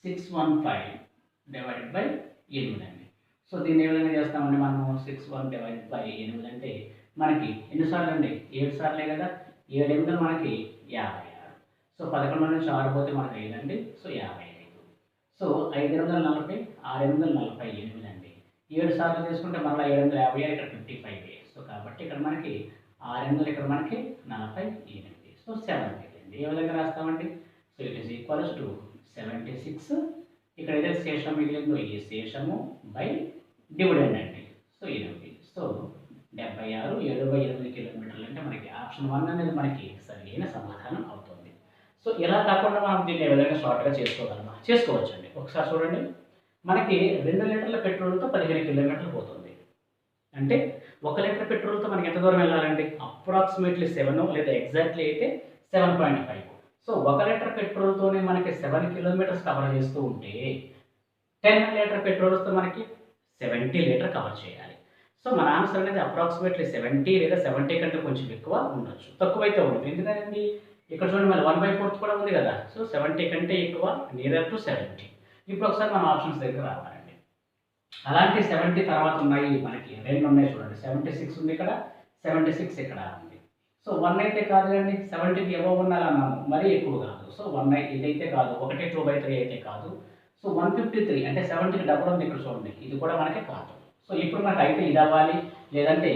Speaker 1: 615 డివైడెడ్ బై 8 అండి. సో దీన్ని ఏ విధంగా చేస్తామండి మనము? 61 డివైడెడ్ బై 8 అంటే మనకి ఎన్నిసార్లు అండి? 7 సార్లే కదా. 7 8 మనకి 56. సో 11 నుంచి 6 పోతే మనకి 5 అండి. సో 55. సో 5 8 40 6 8 48 అండి. 7 సార్లు తీసుకుంటే మళ్ళీ 750 ఇక్కడ 55. సో కాబట్టి ఇక్కడ మనకి 6 8 ఇక్కడ మనకి 48. సో 70 అండి. ఏ విధంగా రాస్తామండి? So it is equals to 76. ఇక్కడ ఏదైతే శేషం మిగిలిందో ఈ శేషము బై డివిడెండ్ అండి. సో 8. సో 76 7/8 కిలోమీటర్లు అంటే మనకి ఆప్షన్ 1 అనేది మనకి సరైన సమాధానం అవుతుంది. సో ఇలా కాకుండా మనం దీన్ని ఏ విధంగా షార్ట్గా చేసుకోవచ్చండి. ఒకసారి చూడండి. మనకి 2 లీటర్ల పెట్రోల్తో 15 కిలోమీటర్లు పోతుంది. అంటే 1 లీటర్ పెట్రోల్తో మనకి ఎంత దూరం వెళ్ళాలండి? అప్రాక్సిమేట్లీ 7 లేదా ఎగ్జాక్ట్లీ అయితే 7.5. సో 1 లీటర్ పెట్రోల్తోనే మనకి 7 కిలోమీటర్స్ కవర్ చేస్తూ ఉంటే 10 లీటర్ పెట్రోల్స్తో మనకి 70 లీటర్ కవర్ చేయాలి. సో మన ఆన్సర్ అనేది అప్రాక్సిమేట్లీ 70 లేదా 70 కంటే కొంచెం ఎక్కువ ఉండొచ్చు, తక్కువైతే ఉండదు. ఎందుకంటే ఇక్కడ చూడండి మళ్ళీ 1/4 కూడా ఉంది కదా. సో 70 కంటే ఎక్కువ, నియర్ టు 70. ఇప్పుడు ఒకసారి మనం ఆప్షన్స్ దగ్గర రావాలండి. అలాంటి 70 తర్వాత ఉన్నాయి మనకి 2 ఉన్నాయి చూడండి. 76 ఉంది ఇక్కడ, 76 ఇక్కడ ఉంది. సో 1 అయితే కాదు కదండి, 70కి ఎబవ్ ఉండాలన్నాము, మరీ ఎక్కువ కాదు. సో 1 ఇదైతే కాదు, 1 2/3 అయితే కాదు. సో 153 అంటే 70కి డబుల్ ఉంది ఇక్కడ చూడండి, ఇది కూడా మనకి కాదు. సో ఇప్పుడు మనకు అయితే ఇది అవ్వాలి, లేదంటే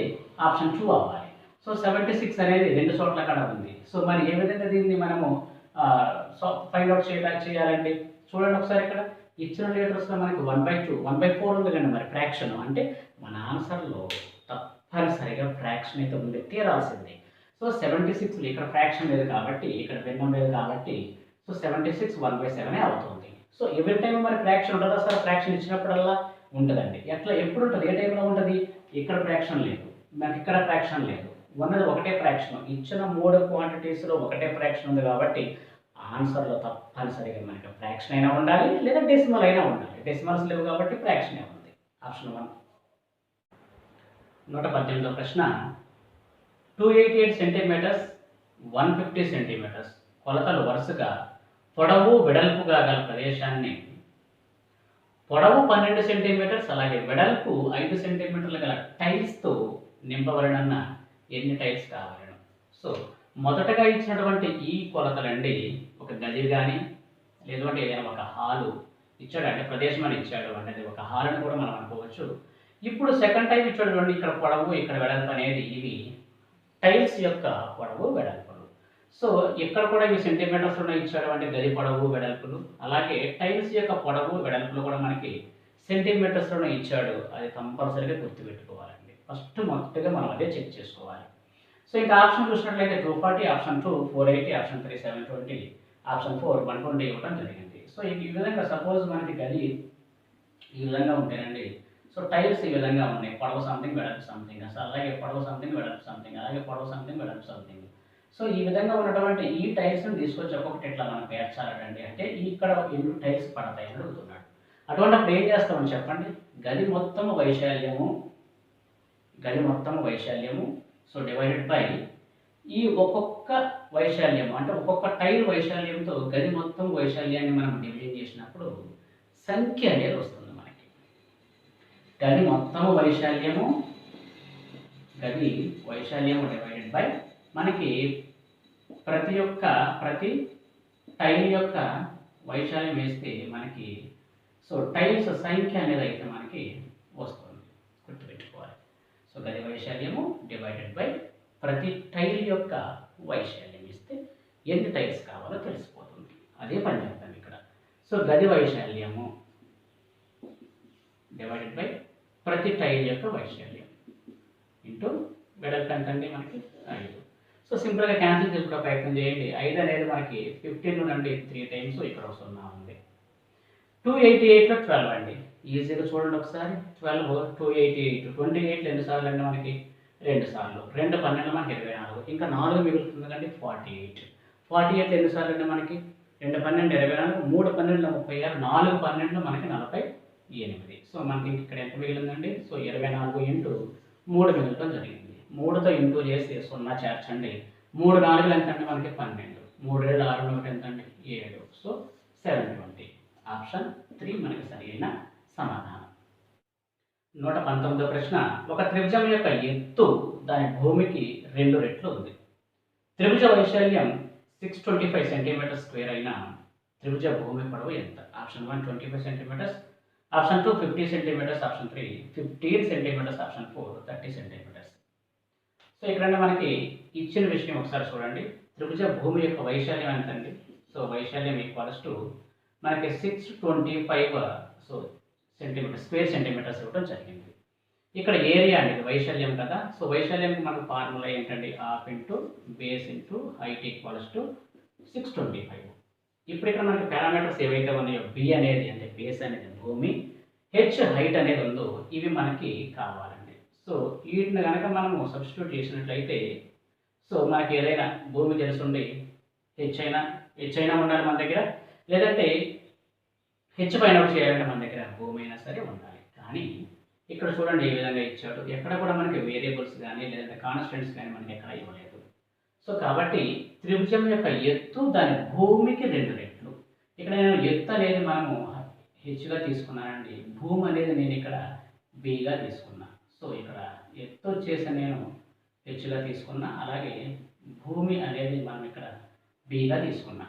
Speaker 1: ఆప్షన్ 2 అవ్వాలి. సో 76 అనేది 2 చోట్ల అక్కడ ఉంది. సో మరి ఏ విధంగా దీన్ని మనము ఫైండ్ అవుట్ చేయాలండి? చూడండి ఒకసారి ఇక్కడ ఇచ్చిన లీటర్స్లో మనకి 1/2, 1/4 ఉంది కండి మరి ఫ్రాక్షన్. అంటే మన ఆన్సర్లో తప్పనిసరిగా ఫ్రాక్షన్ అయితే ఉంది, తీరాల్సింది. సో 76 ఇక్కడ ఫ్రాక్షన్ లేదు కాబట్టి, ఇక్కడ భిన్నం లేదు కాబట్టి, సో 76 1/7 అవుతుంది. సో ఎవ్రీ టైం మరి ఫ్రాక్షన్ ఉంటుందా సార్? ఫ్రాక్షన్ ఇచ్చినప్పుడల్లా ఉంటుందండి. ఎట్లా ఎప్పుడు ఉంటుంది? ఏ టైంలో ఉంటుంది? ఇక్కడ ఫ్రాక్షన్ లేదు, మనకి ఇక్కడ ఫ్రాక్షన్ లేదు, ఉన్నది ఒకటే ఫ్రాక్షన్. ఇచ్చిన 3 క్వాంటిటీస్లో ఒకటే ఫ్రాక్షన్ ఉంది కాబట్టి ఆన్సర్లో తప్పనిసరిగా మనకి ఫ్రాక్షన్ అయినా ఉండాలి, లేదా డెసిమల్ అయినా ఉండాలి. డెసిమల్స్ లేవు కాబట్టి ఫ్రాక్షన్ ఉంది. ఆప్షన్ 1. 118వ ప్రశ్న. 288 సెంటీమీటర్స్, 150 సెంటీమీటర్స్ కొలతలు వరుసగా పొడవు వెడల్పుగా గల ప్రదేశాన్ని పొడవు 12 సెంటీమీటర్స్ అలాగే వెడల్పు 5 సెంటీమీటర్లు గల టైల్స్తో నింపబడిన ఎన్ని టైల్స్ కావాలను? సో మొదటగా ఇచ్చినటువంటి ఈ కొలతలండి ఒక గది కానీ లేదంటే ఏదైనా ఒక హాలు ఇచ్చాడు, అంటే ప్రదేశం అని ఇచ్చాడు అనేది ఒక హాల్ అని కూడా మనం అనుకోవచ్చు. ఇప్పుడు సెకండ్ టైం ఇచ్చాడు చూడండి, ఇక్కడ పొడవు ఇక్కడ వెడల్పు అనేది ఇవి టైల్స్ యొక్క పొడవు వెడల్పులు. సో ఇక్కడ కూడా ఇవి సెంటీమీటర్స్లో ఇచ్చాడు, అంటే గది పొడవు వెడల్పులు. అలాగే టైల్స్ యొక్క పొడవు వెడల్పులు కూడా మనకి సెంటీమీటర్స్లోనే ఇచ్చాడు. అది కంపల్సరీగా గుర్తుపెట్టుకోవాలండి. ఫస్ట్ మొదటిగా మనం అదే చెక్ చేసుకోవాలి. సో ఇంకా ఆప్షన్ చూసినట్లయితే 240, ఆప్షన్ 2 480, ఆప్షన్ 3 720, ఆప్షన్ 4 120 ఇవ్వడం జరిగింది. సో ఈ విధంగా సపోజ్ మనకి గది ఈ విధంగా ఉంటేనండి, సో టైల్స్ ఈ విధంగా ఉన్నాయి, పొడవు సంథింగ్ వెడల్పు సంథింగ్, అసలు అలాగే పొడవు సంథింగ్ వెడల్పు సంథింగ్, అలాగే పొడవు సంథింగ్ వెడల్పు సంథింగ్. సో ఈ విధంగా ఉన్నటువంటి ఈ టైల్స్ని తీసుకొచ్చి ఒక్కొక్కటి ఇట్లా మనం పేర్చాలండి. అంటే ఇక్కడ ఎన్ని టైల్స్ పడతాయి అని అడుగుతున్నాడు. అటువంటిప్పుడు ఏం చేస్తామని చెప్పండి? గది మొత్తం వైశాల్యము సో డివైడెడ్ బై ఈ ఒక్కొక్క వైశాల్యం, అంటే ఒక్కొక్క టైల్ వైశాల్యంతో గది మొత్తం వైశాల్యాన్ని మనం డివిజన్ చేసినప్పుడు సంఖ్య అనేది వస్తుంది మనకి. గది మొత్తం వైశాల్యము డివైడెడ్ బై మనకి ప్రతి టైల్ యొక్క వైశాల్యం వేస్తే మనకి సో టైల్స్ సంఖ్య అనేది అయితే మనకి వస్తుంది, గుర్తుపెట్టుకోవాలి. సో గది వైశాల్యము డివైడెడ్ బై ప్రతి టైల్ యొక్క వైశాల్యం ఇస్తే ఎన్ని టైల్స్ కావాలో తెలిసిపోతుంది. అదే పని చేస్తాం ఇక్కడ. సో గది వైశాల్యము డివైడెడ్ బై ప్రతి టైల్ యొక్క వైశాల్యం ఇంటూ వెడల్పు ఎంతండి మనకి 5. సో సింపుల్గా క్యాన్సిల్ చేసుకునే ప్రయత్నం చేయండి. 5 అనేది మనకి 15 నుండి 3 టైమ్స్ ఇక్కడ 0 ఉంది. 288లో 12 అండి. ఈజీగా చూడండి ఒకసారి. 12 288, 28 ఎన్నిసార్లు అండి మనకి 2 సార్లు, 2 12 మనకి 24, ఇంకా 4 మిగులుతుంది కండి 48. 48 ఎన్నిసార్లు అండి మనకి 2 12 24, 3 12 36, 4 12 మనకి 48. సో మనకి ఇక్కడ ఎంత మిగిలిందండి? సో 24 ఇంటూ 3 మిగలటం జరిగింది. 3తో ఇంటూ చేసి 0 చేర్చండి. 3 4 ఎంత అంటే మనకి 12, 3 7 6 1 ఎంత అంటే 7. సో 720. ఆప్షన్ 3 మనకి సరైన సమాధానం. 119వ ప్రశ్న. ఒక త్రిభుజం యొక్క ఎత్తు దాని భూమికి 2 రెట్లు ఉంది. త్రిభుజ వైశాల్యం 625 సెంటీమీటర్ స్క్వేర్ అయిన త్రిభుజ భూమి పొడవు ఎంత? Option 1 25 centimetres, option 2 50 centimetres, option 3 15 centimetres, option 4 30 centimetres. So ఇక్కడ మనకి ఇచ్చిన విషయం ఒకసారి చూడండి. త్రిభుజ భూమి యొక్క వైశాల్యం ఎంతండి? సో వైశాల్యం ఈక్వల్స్ టు మనకి 625 సో స్క్వేర్ సెంటీమీటర్స్ ఇవ్వడం జరిగింది. ఇక్కడ ఏరియా అనేది వైశాల్యం కదా. సో వైశాల్యంకి మనకు ఫార్ములా ఏంటండి? Half into base into height equals to 625. ఇప్పుడు ఇక్కడ మనకి పారామీటర్స్ ఏవైతే ఉన్నాయో, బి అనేది అంటే బేస్ అనేది భూమి, హెచ్ హైట్ అనేది ఉందో ఇవి మనకి కావాలండి. సో వీటిని కనుక మనము సబ్స్టిట్యూట్ చేసినట్లయితే సో మనకి ఏదైనా భూమి తెలుసుండి హెచ్ అయినా ఉండాలి మన దగ్గర, లేదంటే హెచ్ పైన చేయాలంటే మన దగ్గర భూమి అయినా సరే ఉండాలి. కానీ ఇక్కడ చూడండి ఏ విధంగా ఇచ్చాడు, ఎక్కడ కూడా మనకి వేరియబుల్స్ కానీ లేదంటే కాన్స్టెంట్స్ కానీ మనకి ఎక్కడ ఇవ్వలేదు. సో కాబట్టి త్రిభుజం యొక్క ఎత్తు దాని భూమికి 2 రెట్లు. ఇక్కడ నేను ఎత్తు అనేది మనము హెచ్గా తీసుకున్నానండి, భూమి అనేది నేను ఇక్కడ బిగా తీసుకున్నా. సో ఇక్కడ ఎత్తు వచ్చేసి నేను హెచ్గా తీసుకున్నా, అలాగే భూమి అనేది మనం ఇక్కడ బిగా తీసుకున్నా.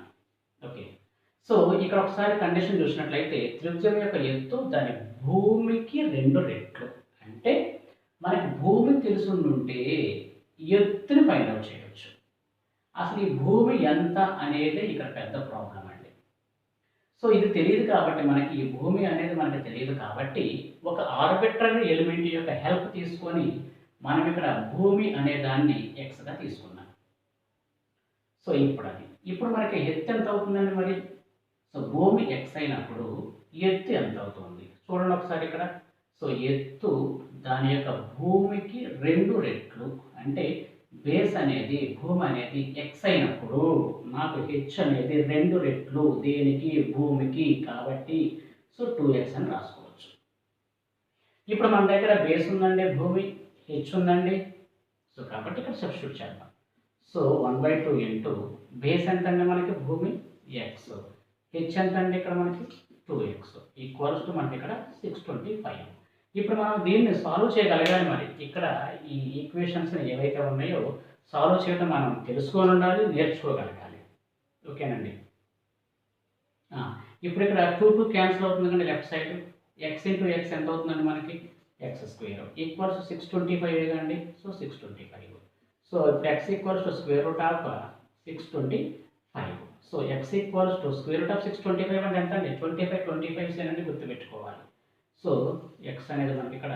Speaker 1: ఓకే, సో ఇక్కడ ఒకసారి కండిషన్ చూసినట్లయితే త్రిభుజం యొక్క ఎత్తు దాని భూమికి 2 రెట్లు. అంటే మనకి భూమి తెలుసుంటే ఎత్తుని ఫైండ్ అవుట్ చేయవచ్చు. అసలు ఈ భూమి ఎంత అనేది ఇక్కడ పెద్ద ప్రాబ్లం అండి. సో ఇది తెలియదు కాబట్టి మనకి ఈ భూమి అనేది మనకి తెలియదు కాబట్టి ఒక ఆర్బిట్రరీ ఎలిమెంట్ యొక్క హెల్ప్ తీసుకొని మనం ఇక్కడ భూమి అనే దాన్ని ఎక్స్గా తీసుకున్నాం. సో ఇప్పుడు మనకి ఎత్తు ఎంత అవుతుందండి మరి? సో భూమి ఎక్స్ అయినప్పుడు ఎత్తు ఎంత అవుతుంది చూడండి ఒకసారి ఇక్కడ. సో ఎత్తు దాని యొక్క భూమికి 2 రెట్లు. అంటే బేస్ అనేది భూమి అనేది ఎక్స్ అయినప్పుడు నాకు హెచ్ అనేది 2 రెట్లు దేనికి? భూమికి. కాబట్టి సో 2x అని రాసుకోవచ్చు. ఇప్పుడు మన దగ్గర బేస్ ఉందండి, భూమి, హెచ్ ఉందండి. సో కాబట్టి ఇక్కడ సబ్స్టిట్యూట్ చేద్దాం. సో 1/2 ఇంటూ బేస్ ఎంత అండి మనకి? భూమి ఎక్స్, హెచ్ ఎంత అండి ఇక్కడ మనకి? 2x ఈక్వల్స్ టు మనకి ఇక్కడ 625. ఇప్పుడు మనం దీన్ని సాల్వ్ చేయగలగాలి. మరి ఇక్కడ ఈ ఈక్వేషన్స్ ఏవైతే ఉన్నాయో సాల్వ్ చేయడం మనం తెలుసుకొని ఉండాలి, నేర్చుకోగలగాలి. ఓకేనండి. ఇప్పుడు ఇక్కడ 2 క్యాన్సిల్ అవుతుందండి left side. X into X ఎంత అవుతుందండి మనకి? x² ఈక్వల్స్ 625 అండి. సో 625. సో ఇప్పుడు x equals to square root of 625. So x equals to square root of 625 అంటే ఎంత అండి? 25 అనేది గుర్తుపెట్టుకోవాలి. సో x అనేది మనకి ఇక్కడ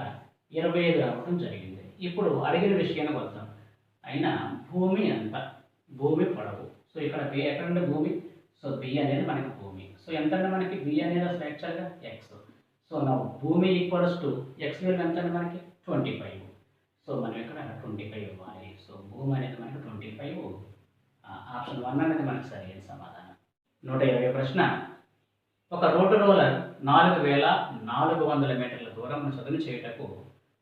Speaker 1: 25 రావడం జరిగింది. ఇప్పుడు అడిగిన విషయానికి వద్దాం. అయినా భూమి ఎంత? భూమి పొడవు. సో ఇక్కడ b ఎక్కడంటే భూమి, సో b అనేది మనకి భూమి. సో ఎంత అంటే మనకి b అనేది అసలు యాక్చువల్గా x. సో నా భూమి ఈక్వల్స్ టు x విలువ ఎంత అంటే మనకి 25. సో మనం ఇక్కడ 25 ఇవ్వాలి. సో భూమి అనేది మనకి 25. ఆప్షన్ 1 అనేది మనకి సరైన సమాధానం. 120 ప్రశ్న. ఒక రోడ్డు రోలర్ 4400 మీటర్ల దూరం చదును చేయుటకు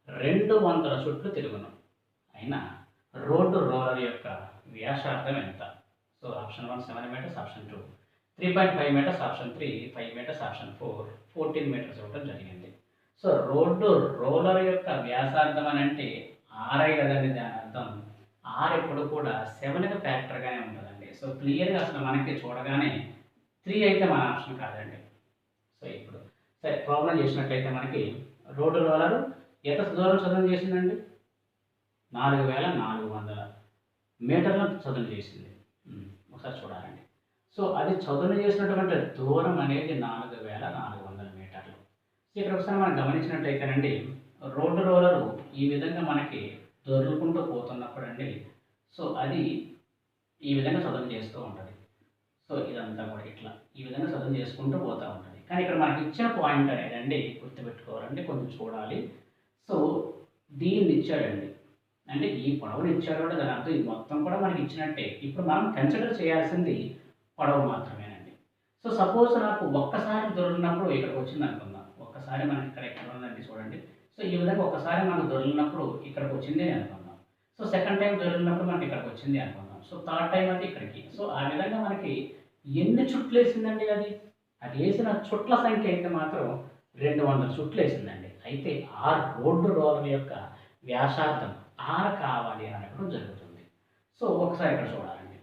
Speaker 1: 200 చుట్లు తిరుగును. అయినా రోడ్డు రోలర్ యొక్క వ్యాసార్థం ఎంత? So option 1 7 metres, option 2 3.5 metres, option 3 5 metres, option 4 14 metres ఇవ్వడం జరిగింది. సో రోడ్డు రోలర్ యొక్క వ్యాసార్థం అని అంటే ఆర్ఐ కదండి, దాని అర్థం ఆర్ ఎప్పుడు కూడా 7కి ఫ్యాక్టర్గానే ఉంటుందండి. సో క్లియర్గా అసలు మనకి చూడగానే 3 అయితే మన ఆప్షన్ కాదండి. సో ఇప్పుడు సరే ప్రాబ్లం చేసినట్లయితే మనకి రోడ్డు రోలర్ ఎంత దూరం చదును చేసిందండి? 4400 మీటర్ల చదును చేసింది. ఒకసారి చూడాలండి. సో అది చదును చేసినటువంటి దూరం అనేది 4400 మీటర్లు. సో ఇక్కడ ఒకసారి మనం గమనించినట్లయితేనండి రోడ్డు రోలరు ఈ విధంగా మనకి దొర్లుకుంటూ పోతున్నప్పుడు అండి సో అది ఈ విధంగా చదును చేస్తూ ఉంటుంది. సో ఇదంతా కూడా ఇట్లా ఈ విధంగా చదును చేసుకుంటూ పోతూ ఉంటుంది. కానీ ఇక్కడ మనకి ఇచ్చిన పాయింట్ అనేది అండి గుర్తుపెట్టుకోవాలండి, కొంచెం చూడాలి. సో దీన్ని ఇచ్చాడండి, అంటే ఈ పొడవుని ఇచ్చాడు అంటే దాని అర్థం ఇది మొత్తం కూడా మనకి ఇచ్చినట్టే. ఇప్పుడు మనం కన్సిడర్ చేయాల్సింది పొడవు మాత్రమేనండి. సో సపోజ్ నాకు ఒక్కసారి దొరికినప్పుడు ఇక్కడికి వచ్చింది అనుకుందాం. ఒక్కసారి మనకి ఇక్కడ ఉందండి చూడండి. సో ఈ విధంగా ఒకసారి మనకు దొరికినప్పుడు ఇక్కడికి వచ్చింది అనుకుందాం. సో సెకండ్ టైం దొరికినప్పుడు మనకి ఇక్కడికి వచ్చింది అనుకుందాం. సో థర్డ్ టైం అయితే ఇక్కడికి. సో ఆ విధంగా మనకి ఎన్ని చుట్లు వేసిందండి? అది వేసిన చుట్ల సంఖ్య అయితే మాత్రం 200 చుట్లు వేసిందండి. అయితే ఆ రోడ్డు రోలర్ యొక్క వ్యాసార్థం ఆర్ కావాలి అని అనడం జరుగుతుంది. సో ఒకసారి ఇక్కడ చూడాలండి.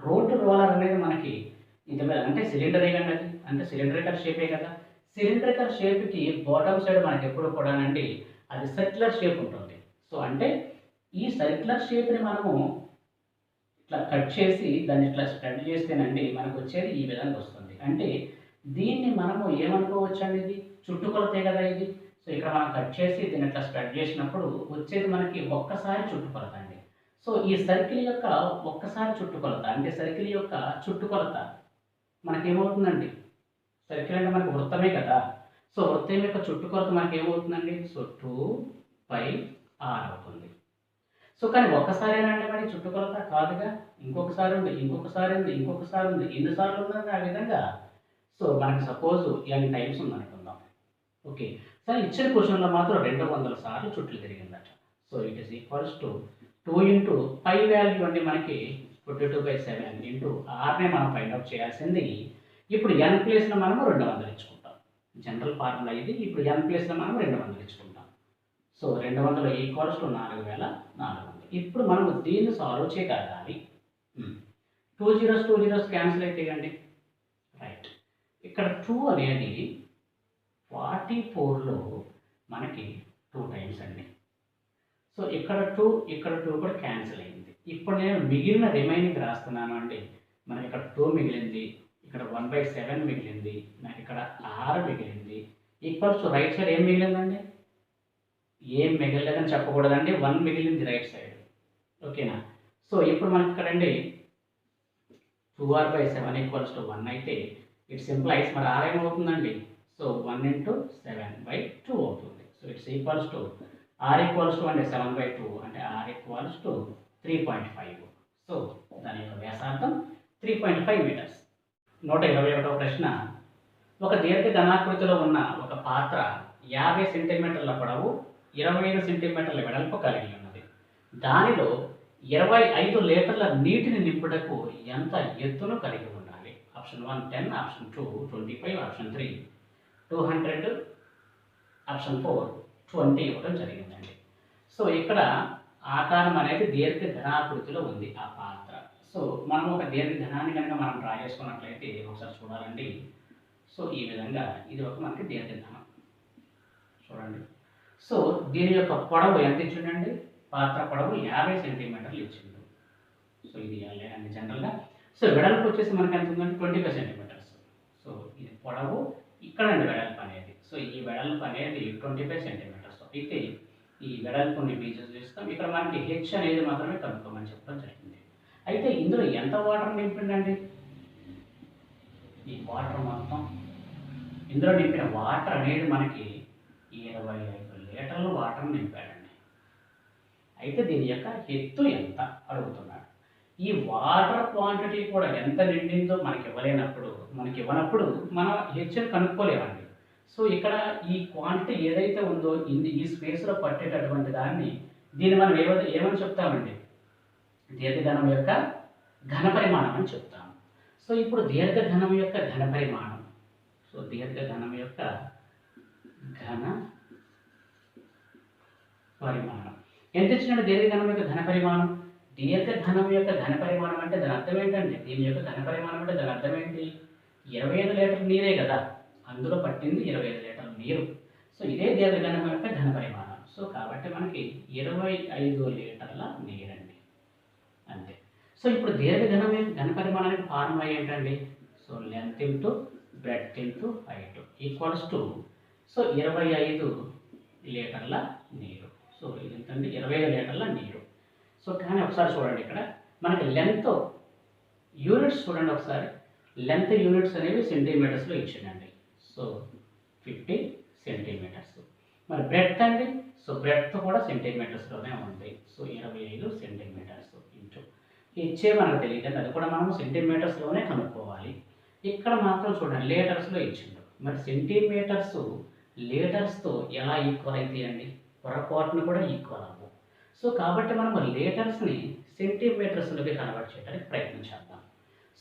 Speaker 1: రోడ్డు రోలర్ అనేది మనకి ఇంత మీద అంటే సిలిండరే కదా, అది అంటే సిలిండరికల్ షేపే కదా. సిలిండరికల్ షేప్కి బాటమ్ సైడ్ మనకి ఎప్పుడు కూడానండి అది సర్క్యులర్ షేప్ ఉంటుంది. సో అంటే ఈ సర్క్యులర్ షేప్ని మనము ఇట్లా కట్ చేసి దాన్ని ఇట్లా స్ప్రెడ్ చేస్తేనండి మనకు వచ్చేది ఈ విధంగా వస్తుంది. అంటే దీన్ని మనము ఏమనుకోవచ్చు అండి, ఇది చుట్టుకొలతే కదా ఇది. సో ఇక్కడ మనం కట్ చేసి దీన్ని ఇట్లా స్ప్రెడ్ చేసినప్పుడు వచ్చేది మనకి ఒక్కసారి చుట్టుకొలత అండి. సో ఈ సర్కిల్ యొక్క ఒక్కసారి చుట్టుకొలత అంటే సర్కిల్ యొక్క చుట్టుకొలత మనకేమవుతుందండి? సర్కిల్ అంటే మనకి వృత్తమే కదా. సో వృత్తం యొక్క చుట్టుకొలత మనకి ఏమవుతుందండి? సో 2 బై ఆర్ అవుతుంది. సో కానీ ఒక్కసారేనంటే మరి చుట్టుకొలత కాదుగా, ఇంకొకసారి ఉంది, ఇంకొకసారి ఉంది, ఇంకొకసారి ఉంది, ఎన్నిసార్లు ఉందని ఆ విధంగా. సో మనకి సపోజ్ ఎన్ టైమ్స్ ఉందనుకుందాం. ఓకే, సరే ఇచ్చిన క్వశ్చన్లో మాత్రం 200 సార్లు చుట్లు తిరిగిందట. So it is equals to 2 into pi value అండి మనకి 22/7 ఇంటూ ఆర్నే మనం ఫైండ్ అవుట్ చేయాల్సింది. ఇప్పుడు ఎన్ ప్లేస్లో మనము 200 ఇచ్చుకుంటాం. జనరల్ ఫార్ములా ఇది. ఇప్పుడు ఎన్ ప్లేస్లో మనం 200 ఇచ్చుకుంటాం. So 200 equals to 4400. ఇప్పుడు మనము దీన్ని సాల్వ్ చేయగలగాలి. 2 జీరోస్ 2 జీరోస్ క్యాన్సిల్ అయితేయండి. రైట్, ఇక్కడ 2 అనేది 44లో మనకి 2 టైమ్స్ అండి. సో ఇక్కడ 2 కూడా క్యాన్సిల్ అయింది. ఇప్పుడు నేను మిగిలిన రిమైనింగ్ రాస్తున్నాను అండి. మనకి ఇక్కడ 2 మిగిలింది, ఇక్కడ 1/7 మిగిలింది, నాకు ఇక్కడ 6 మిగిలింది. ఈక్వల్స్ టు రైట్ సైడ్ ఏం మిగిలిందండి? ఏం మిగలలేదని చెప్పకూడదండి, 1 మిగిలింది రైట్ సైడ్. ఓకేనా? సో ఇప్పుడు మనకి ఇక్కడ అండి 2r/7 ఈక్వల్స్ టు 1 అయితే ఇట్స్ ఇంప్లైస్ మరి r ఏమవుతుందండి? సో 1 ఇంటూ 7/2 అవుతుంది. So it's equals to r equals to అంటే 7/2 అంటే r ఈక్వల్స్ టు 3.5. సో దాని యొక్క వ్యాసార్థం 3.5 మీటర్స్. 121వ ప్రశ్న. ఒక దీర్ఘ ఘనాకృతిలో ఉన్న ఒక పాత్ర 50 సెంటీమీటర్ల పొడవు 25 సెంటీమీటర్ల వెడల్పు కలిగి ఉన్నది. దానిలో 25 లీటర్ల నీటిని నింపుటకు ఎంత ఎత్తును కలిగి ఉండాలి? ఆప్షన్ 1 10, ఆప్షన్ 2 25, ఆప్షన్ 3 200, ఆప్షన్ 4 20 ఇవ్వడం జరిగిందండి. సో ఇక్కడ ఆకారం అనేది దీర్ఘ ఘనాకృతిలో ఉంది ఆ పాత్ర. సో మనం ఒక దీర్ఘ ఘనాన్ని కనుక మనం డ్రా చేసుకున్నట్లయితే ఒకసారి చూడాలండి. సో ఈ విధంగా ఇది ఒక మనకి దీర్ఘ ఘనం చూడండి. సో దీని యొక్క పొడవు ఎంత ఇచ్చిండండి? పాత్ర పొడవు 50 సెంటీమీటర్లు ఇచ్చిండు. సో ఇది అండి జనరల్గా. సో వెడల్పు వచ్చేసి మనకి ఎంత ఉందంటే 25 సెంటీమీటర్స్. సో ఇది పొడవు, ఇక్కడ అండి వెడల్పు అనేది. సో ఈ వెడల్పు అనేది 25 సెంటీమీటర్స్. అయితే ఈ వెడల్పుని బీజెస్ చేస్తాం. ఇక్కడ మనకి హెచ్ అనేది మాత్రమే కనుక్కోమని చెప్పడం జరిగింది. అయితే ఇందులో ఎంత వాటర్ నింపిండండి? ఈ వాటర్ మొత్తం ఇందులో నింపిన వాటర్ అనేది మనకి 25 లీటర్లు వాటర్ నింపాడండి. అయితే దీని యొక్క ఎత్తు ఎంత అడుగుతున్నాడు. ఈ వాటర్ క్వాంటిటీ కూడా ఎంత నిండిందో మనకి ఇవ్వనప్పుడు మనం హెచ్ని కనుక్కోలేమండి. సో ఇక్కడ ఈ క్వాంటిటీ ఏదైతే ఉందో ఈ స్పేస్లో పట్టేటటువంటి దాన్ని దీన్ని మనం ఏమని చెప్తామండి? దీర్ఘఘనం యొక్క ఘన పరిమాణం అని చెప్తాము. సో ఇప్పుడు దీర్ఘఘనం యొక్క ఘన పరిమాణం. సో దీర్ఘఘనం యొక్క ఘన పరిమాణం ఎంత ఇచ్చినట్టు? దీర్ఘఘనం యొక్క ఘన పరిమాణం. దీర్ఘఘనం యొక్క ఘన పరిమాణం అంటే దాని అర్థం ఏంటండి? దీని యొక్క ఘన పరిమాణం అంటే దాని అర్థం ఏంటి? 25 లీటర్ల నీరే కదా, అందులో పట్టింది 25 లీటర్ల నీరు. సో ఇదే దీర్ఘఘనం యొక్క ఘన పరిమాణం. సో కాబట్టి మనకి 25 లీటర్ల నీరండి, అంతే. సో ఇప్పుడు దీర్ఘఘనం యొక్క ఘన పరిమాణానికి ఫార్ములా ఏంటండి? So length into breadth into height equals to so 25 లీటర్ల నీరు. సో ఇది ఎంతండి? 25 లీటర్ల నీరు. సో కానీ ఒకసారి చూడండి, ఇక్కడ మనకి లెంత్ యూనిట్స్ చూడండి ఒకసారి. లెంత్ యూనిట్స్ అనేవి సెంటీమీటర్స్లో ఇచ్చిందండి. So 50 centimetres. మరి బ్రెడ్త్ అండి? సో బ్రెడ్త్ కూడా సెంటీమీటర్స్లోనే ఉంది. సో 25 సెంటీమీటర్స్ ఇంటూ ఇచ్చే మనకు తెలియదు, అది కూడా మనం సెంటీమీటర్స్లోనే కనుక్కోవాలి. ఇక్కడ మాత్రం చూడండి లీటర్స్లో ఇచ్చిండు. మరి సెంటీమీటర్స్ లీటర్స్తో ఎలా ఈక్వల్ అవుతాయండి? పొరపాటును కూడా ఈక్వల్ అవ్వవు. సో కాబట్టి మనం లీటర్స్ని సెంటీమీటర్స్లోకి కన్వర్ట్ చేయడానికి ప్రయత్నించేద్దాం.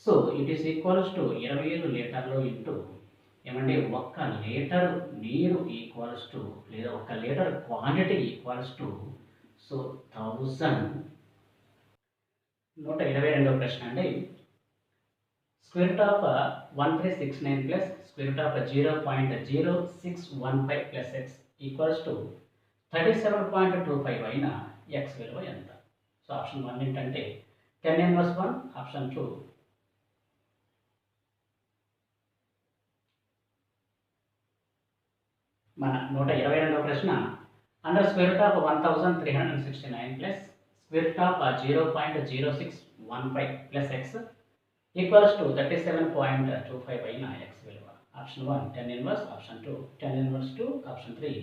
Speaker 1: So it is equals to 25 లీటర్లు ఇంటూ ఏమంటే 1 లీటర్ నీరు ఈక్వల్స్ టు లేదా 1 litre quantity equals to so 1000. 122వ ప్రశ్న అండి. Square root of 1369 plus square root of 0.0615 plus X equals to 37.25 అయిన ఎక్స్ విలువ ఎంత? సో ఆప్షన్ 1 ఏంటంటే 10^1, ఆప్షన్ 2 మన 122వ ప్రశ్న. Under square root of 1369 plus square root of 0.0615 plus X equals to 37.25 అయిన X విలువ. Option 1 10 inverse, option 2 10 inverse 2, option 3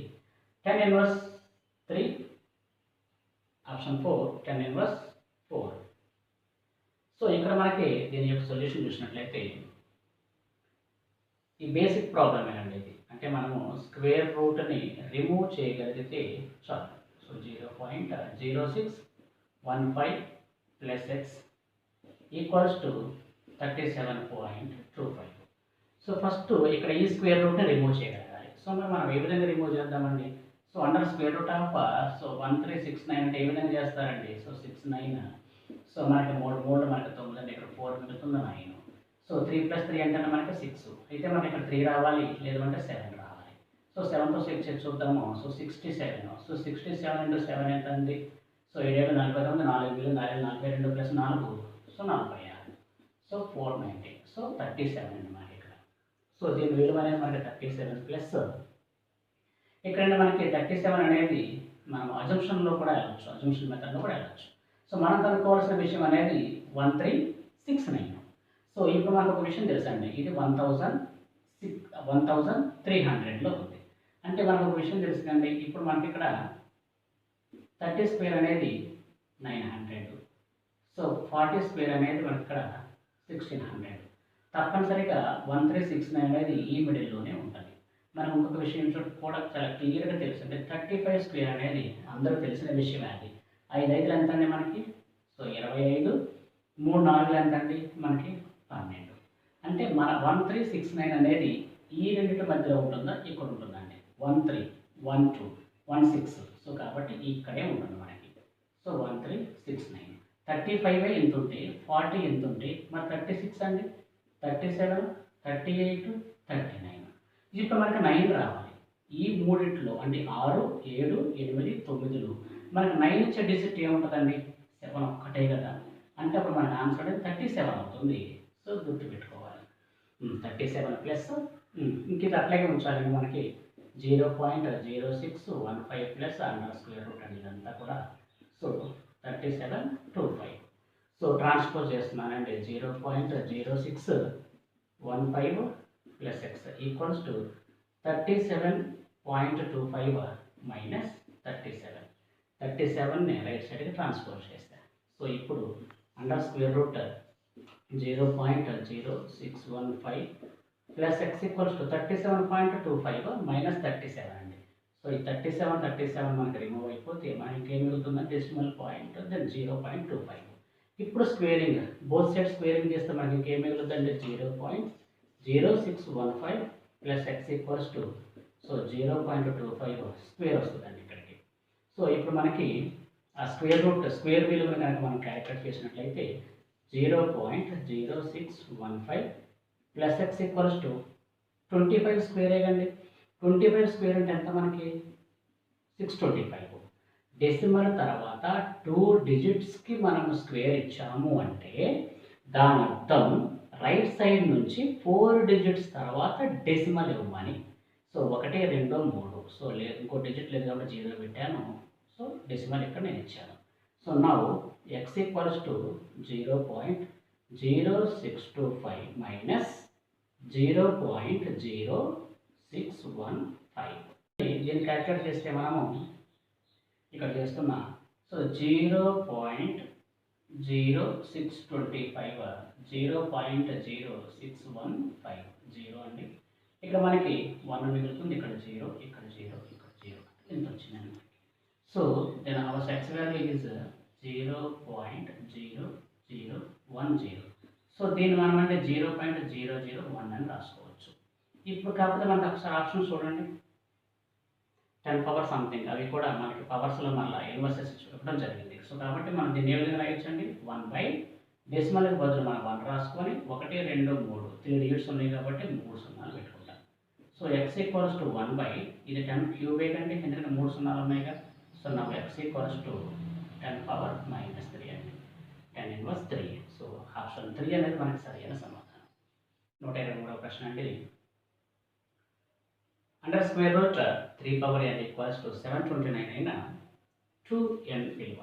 Speaker 1: 10 inverse 3, option 4 tan inverse 4. So ఇక్కడ మనకి దీని యొక్క సొల్యూషన్ చూసినట్లయితే ఈ బేసిక్ ప్రాబ్లమేనండి ఇది. అంటే మనము స్క్వేర్ రూట్ని రిమూవ్ చేయగలిగితే చాలు. So 0.0615 plus X equals to 37.25. So first ఇక్కడ ఈ స్క్వేర్ రూట్ని రిమూవ్ చేయగలగాలి. సో మరి మనం ఏ విధంగా రిమూవ్ చేద్దామండి? So under square root of 1369 అంటే ఏ విధంగా చేస్తారండి? సో 69, సో మనకి 3 మనకి 9 అండి, ఇక్కడ 4 మిగులుతుంది 9. సో 3 + 3 అంటే మనకి 6. అయితే మనకి ఇక్కడ 3 రావాలి, లేదు అంటే 7 రావాలి. సో 7తో 6 చేసి చూద్దాము. సో 67. సో 67 × 7 ఎంత అండి? సో 7 49, 4 మిగిలింది 42 + 4, సో 46. సో 490. సో 37 అండి మనకి ఇక్కడ. సో దీని విలువ అనేది మనకి 37 ప్లస్ ఇక్కడ మనకి 37 అనేది మనం అజంప్షన్లో కూడా వెళ్ళచ్చు, అజంప్షన్ మెథడ్లో కూడా వెళ్ళచ్చు. సో మనం కనుక్కోవాల్సిన విషయం అనేది 1369. సో ఇప్పుడు మనకు ఒక విషయం తెలుసండి, ఇది 1300లో ఉంది. అంటే మనకు ఒక విషయం తెలుసుకండి, ఇప్పుడు మనకి ఇక్కడ 30² అనేది 900, సో 40² అనేది మనకి ఇక్కడ 1600. తప్పనిసరిగా 1369 అనేది ఈ మిడిల్లోనే ఉంటుంది. మనం ఇంకొక విషయం కూడా చాలా క్లియర్గా తెలుసు, అంటే 35² అనేది అందరూ తెలిసిన విషయం. అది 5 5 ఎంత అండి మనకి? సో 25, 3 4 ఎంత అండి మనకి? 12. అంటే మన 1369 అనేది ఈ రెండింటి మధ్యలో ఉంటుందా? ఇక్కడ ఉంటుందండి. 13, 12, 16. సో కాబట్టి ఇక్కడే ఉంటుంది మనకి. సో 1369. 35 ఎంత ఉంటే 40 ఎంత ఉంటే మరి 36 అండి, 37, 38, 39. ఇప్పుడు మనకి 9 రావాలి. ఈ మూడింటిలో అంటే 6, 7, 8, 9లో మనకి 9 ఇచ్చే డిజిట్ ఏముంటుందండి? 7 ఒక్కటే కదా. అంటే అప్పుడు మనకి ఆన్సర్ అనేది 37 అవుతుంది. సో గుర్తుపెట్టుకోవాలి. 37 ప్లస్ ఇంక ఇది అట్లాగే ఉంచాలండి మనకి 0.0615 ప్లస్ అండర్ స్క్వేర్ రూట్ అండి ఇదంతా కూడా. సో 3725. సో ట్రాన్స్పోజ్ చేస్తున్నానండి. 0.0615 plus X equals to 37.25 minus 37. 37ని రైట్ సైడ్కి ట్రాన్స్పోజ్ చేస్తాను. సో ఇప్పుడు under square root 0.0615 plus X equals to 37.25 minus 37 అండి. సో ఈ 37 మనకి రిమూవ్ అయిపోతే మనకి ఇంకేం మిగులుతుందంటే డెసిమల్ పాయింట్, దెన్ 0.25. ఇప్పుడు స్క్వేరింగ్, బోత్ సైడ్ స్క్వేరింగ్ చేస్తే మనకి ఇంకేం మిగులుతుందంటే 0.0615 plus X equals to so 0.25 square వస్తుందండి ఇక్కడికి. సో ఇప్పుడు మనకి ఆ స్క్వేర్ రూట్ స్క్వేర్ విలువని కనుక మనం క్యాలిక్యులేట్ చేసినట్లయితే 0.0615 plus X equals to 25 square అండి. 25 స్క్వేర్ అంటే ఎంత మనకి? 625. డెసిమల్ తర్వాత 2 డిజిట్స్కి మనం స్క్వేర్ ఇచ్చాము అంటే దాని అర్థం రైట్ సైడ్ నుంచి 4 డిజిట్స్ తర్వాత డెసిమల్ ఇవ్వమని. సో 1, 2, 3. సో లేదు ఇంకో డిజిట్ లేదు కాబట్టి 0 పెట్టాను. సో డెసిమల్ ఇక్కడ నేను ఇచ్చాను. So now X equals to 0.0625 minus 0.0615. దీన్ని క్యాల్కులేట్ చేస్తే మనము ఇక్కడ చేస్తున్నా. సో 0.0625 0.0615 అండి. ఇక్కడ మనకి 1 మిగులుతుంది, ఇక్కడ 0, ఇక్కడ 0, ఇక్కడ 0 ఎంత వచ్చిందండి. So then our X value is 0.0010. So దీన్ని మనం అంటే 0.001 అని రాసుకోవచ్చు. ఇప్పుడు కాకపోతే మనకు ఒకసారి ఆప్షన్ చూడండి, 10 పవర్ సంథింగ్, అవి కూడా మనకి పవర్స్లో మళ్ళీ ఇన్వర్సెస్ ఇవ్వడం జరిగింది. సో కాబట్టి మనం దీన్ని ఏ విధంగా రాయొచ్చండి? 1 డెసిమల్కి బదులు మనం 1 రాసుకొని 1, 2, 3 3 డిజిట్స్ ఉన్నాయి కాబట్టి 3 సున్నాలు పెట్టుకుంటాం. సో ఎక్స్ ఈక్వల్స్ టు 1 ఇది 10 క్యూబ్ అండి, ఎందుకంటే 3 సున్నాలు ఉన్నాయి కదా. సో నా X equals to 10 power minus 3 అండి, 10 ఇన్వర్స్ 3. సో ఆప్షన్ 3 అనేది మనకి సరైన సమాధానం. 123వ ప్రశ్న అండి. Under square route 3 power n equals to 729 అయిన 2n విలువ.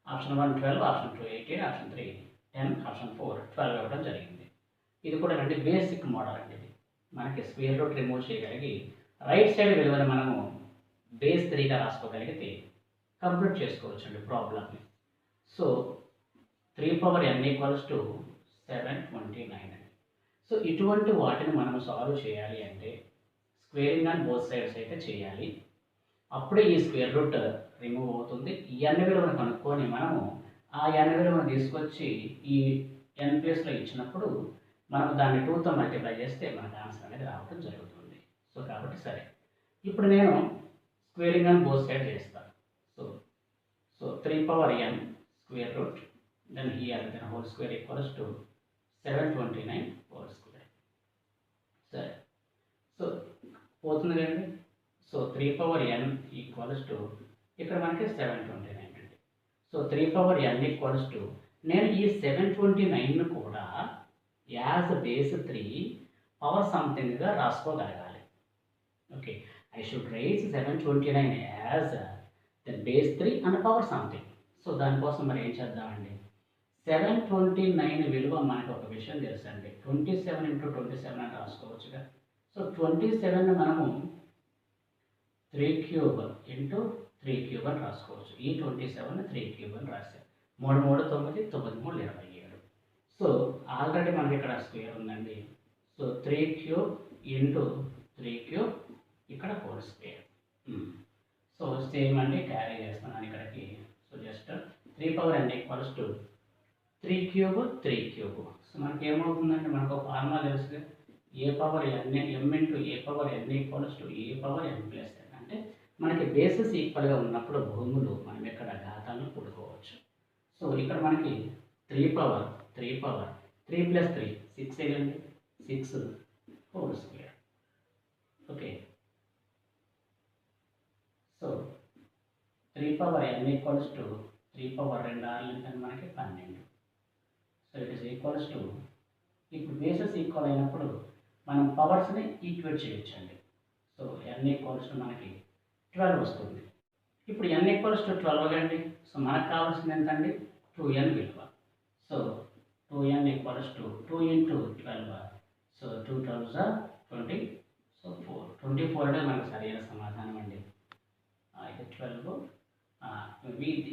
Speaker 1: ఆప్షన్ 1 12, ఆప్షన్ 2 18, ఆప్షన్ 3 10, ఆప్షన్ 4 12 ఇవ్వడం జరిగింది. ఇది కూడా అంటే బేసిక్ మోడల్ అండి. ఇది మనకి స్క్వేర్ రూట్ రిమూవ్ చేయగలిగి రైట్ సైడ్ విలువని మనము బేస్ 3గా రాసుకోగలిగితే కంప్లీట్ చేసుకోవచ్చండి ప్రాబ్లమ్ని. సో 3n ఈక్వల్స్ టు 729 అండి. సో ఇటువంటి వాటిని మనం సాల్వ్ చేయాలి అంటే స్క్వేరింగ్ ఆన్ బోత్ సైడ్స్ అయితే చేయాలి. అప్పుడే ఈ స్క్వేర్ రూట్ రిమూవ్ అవుతుంది. ఈ n విలువను కనుక్కొని మనము ఆ n విలువను తీసుకొచ్చి ఈ n ప్లేస్లో ఇచ్చినప్పుడు మనం దాన్ని 2తో మల్టిప్లై చేస్తే మనకు ఆన్సర్ అనేది రావడం జరుగుతుంది. సో కాబట్టి సరే, ఇప్పుడు నేను స్క్వేరింగ్ ఆన్ బోత్ సైడ్ చేస్తాను. So 3n square root then here then whole square equals to 729 whole square. సరే, సో పోతుంది కదండి. సో 3n ఈక్వల్స్ టు ఇక్కడ మనకి 729 అండి. సో 3n ఈక్వల్స్ టు నేను ఈ 729ను కూడా యాజ్ బేస్ 3 పవర్ సంథింగ్గా రాసుకోగలగాలి. Okay, I should raise 729 as the base 3 and power something. So దానికోసం మరి ఏం చేద్దామండి, 729 విలువ మనకు ఒక విషయం తెలుసండి, 27 × 27 అని రాసుకోవచ్చుగా. సో 27ని మనము 3³ × 3³ అని రాసుకోవచ్చు. ఈ 27ని 3³ అని రాశారు. 3 3 9 9 3 27. సో ఆల్రెడీ మనకి ఇక్కడ స్క్వేర్ ఉందండి. సో 3³ × 3³ ఇక్కడ హోల్ స్క్వేర్. సో సేమ్ అండి, క్యారీ చేస్తున్నాను ఇక్కడికి. So just 3n equals to 3³ 3³. So మనకి ఏమవుతుందంటే మనకు ఒక ఫార్ములా తెలుసు, a power n m × a power n equals to a power n plus n. అంటే మనకి బేసెస్ ఈక్వల్గా ఉన్నప్పుడు భూములు మనం ఇక్కడ ఘాతాలను కూడుకోవచ్చు. సో ఇక్కడ మనకి 3 పవర్ 3 + 3 6 అయ్యండి, 6 whole square. Okay, so 3n equals to 3 power 2 ఆర్లు అంటే మనకి 12. So it is equals to, ఇప్పుడు బేసెస్ ఈక్వల్ అయినప్పుడు మనం పవర్స్ని ఈక్వేట్ చేయొచ్చండి. సో n ఈక్వల్స్ టు మనకి 12 వస్తుంది. ఇప్పుడు n ఈక్వల్స్ టు 12 అండి. సో మనకు కావాల్సింది ఎంతండి, 2n విలువ. So 2n equals to 2 × 12. So 2 12s are 20. So 24 అంటే మనకు సరైన సమాధానం అండి. ఇది 12,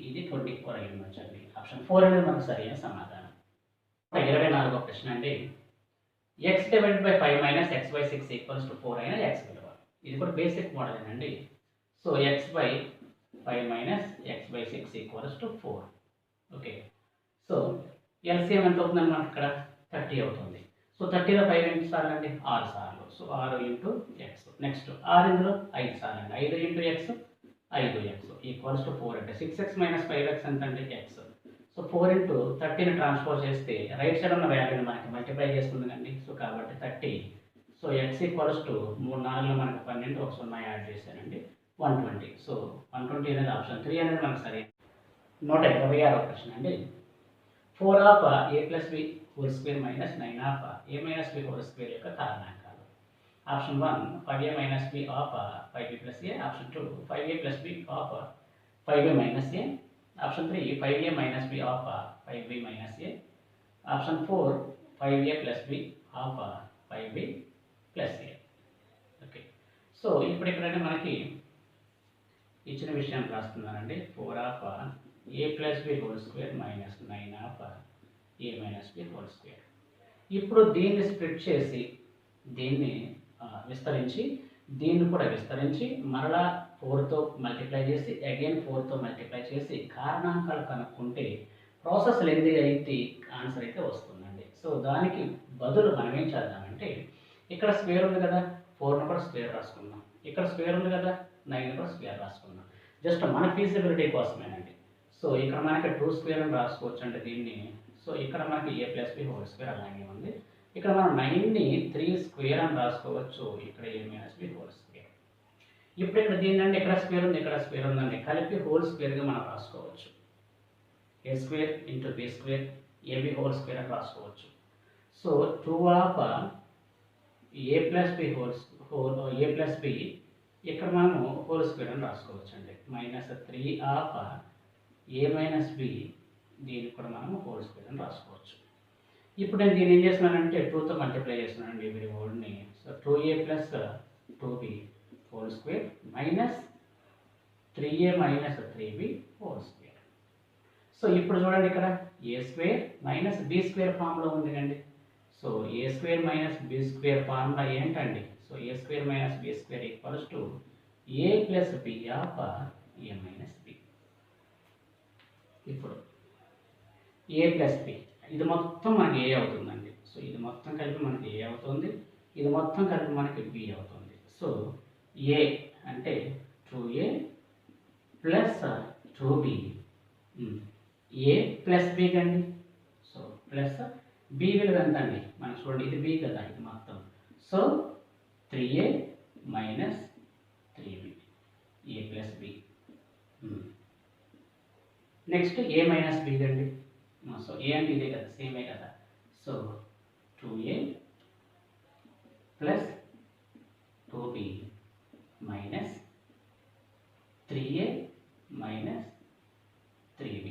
Speaker 1: ఇది 24 అయి ఉండొచ్చండి. ఆప్షన్ 4 అనేది మనకు సరైన సమాధానం. 24వ ప్రశ్న అండి, x ÷ 5 - x/6 = 4 అయిన x విలువ. ఇది కూడా బేసిక్ మోడల్ అండి. So x/5 - x/6 = 4. Okay, so LCM ఎంత అవుతుందని మనకి ఇక్కడ 30 అవుతుంది. సో 30లో 5 ఎన్ని సార్లు అండి, 6 సార్లు. So 6 × x. నెక్స్ట్ 6 ఇందులో 5 సార్లు అండి, 5 × x 5x ఈక్వల్స్ టు 4 అంటే 6x - 5x ఎంత అండి, x. సో 4 × 30ని ట్రాన్స్ఫర్ చేస్తే రైట్ సైడ్ ఉన్న వాల్యూని మనకి మల్టిప్లై చేస్తుంది అండి. సో కాబట్టి 30. సో x ఈక్వల్స్ టు 3 4లో మనకి 12, ఒక 0 యాడ్ చేశానండి, 120. సో 120 అనేది ఆప్షన్ 3 అనేది మనకు సరైన. 126వ ప్రశ్న అండి, 4 of a + b whole square - 9 of a - b whole square యొక్క కారణాంకాలు. Option 1 5a - b of 5b + a. Option 2 5a + b of 5a - a. Option 3 5a - b of 5b - a. Option 4 5a + b of 5b + a. Okay, so ఇప్పుడు ఇక్కడ మనకి ఇచ్చిన విషయాన్ని రాస్తున్నానండి. 4 of a + b whole square - 9 of a - b whole square. ఇప్పుడు దీన్ని split చేసి దీన్ని విస్తరించి దీన్ని కూడా విస్తరించి మరలా 4తో మల్టిప్లై చేసి అగైన్ 4తో మల్టిప్లై చేసి కారణాంకాలు కనుక్కుంటే ప్రాసెస్ లెంతీ అయితే ఆన్సర్ అయితే వస్తుందండి. సో దానికి బదులు మనం ఏం చేద్దామంటే, ఇక్కడ స్క్వేర్ ఉంది కదా, 4ను కూడా స్క్వేర్ రాసుకుందాం. ఇక్కడ స్క్వేర్ ఉంది కదా, 9ను కూడా స్క్వేర్ రాసుకుందాం. జస్ట్ మన ఫీజిబిలిటీ కోసమేనండి. సో ఇక్కడ మనకి 2 స్క్వేర్ అని రాసుకోవచ్చు అంటే దీన్ని. సో ఇక్కడ మనకి a + b హోల్ స్క్వేర్ అలాగే ఉంది. ఇక్కడ మనం 9ని 3 స్క్వేర్ అని రాసుకోవచ్చు. ఇక్కడ a - b హోల్ స్క్వేర్. ఇప్పుడు ఇక్కడ దీన్ని ఇక్కడ స్క్వేర్ ఉంది, ఇక్కడ స్క్వేర్ ఉందండి, కలిపి హోల్ స్క్వేర్గా మనం రాసుకోవచ్చు. a² × b² ab whole square అని రాసుకోవచ్చు. So 2 of a + b a + b ఇక్కడ మనము హోల్ స్క్వేర్ అని రాసుకోవచ్చు అండి. -3 ఆఫ్ a - b దీన్ని కూడా మనము హోల్ స్క్వేర్ అని రాసుకోవచ్చు. ఇప్పుడు నేను దీన్ని ఏం చేస్తున్నానంటే 2తో మల్టిప్లై చేస్తున్నానండి every wordని. So 2a + 2b whole square 3a minus 3b whole square. So ఇప్పుడు చూడండి ఇక్కడ A square minus B square ఫామ్లో ఉంది కండి. So A square minus B square formula ఏంటండి? So A square minus B square equals to A plus B of A minus B. ఇప్పుడు A plus B ఇది మొత్తం మనకి ఏ అవుతుందండి. సో ఇది మొత్తం కలిపి మనకి ఏ అవుతుంది, ఇది మొత్తం కలిపి మనకి బి అవుతుంది. సో ఏ అంటే 2a ప్లస్ 2b, ఏ ప్లస్ బి కండి. సో ప్లస్ బి విలువ ఎంత అండి? మనకి చూడండి ఇది బి కదా, ఇది మొత్తం. సో 3a మైనస్ 3b, ఏ ప్లస్ బి. నెక్స్ట్ ఏ మైనస్ బి కండి. సో ఏ అంటే ఇదే కదా, సేమే కదా. So 2a plus 2b minus 3a minus 3b.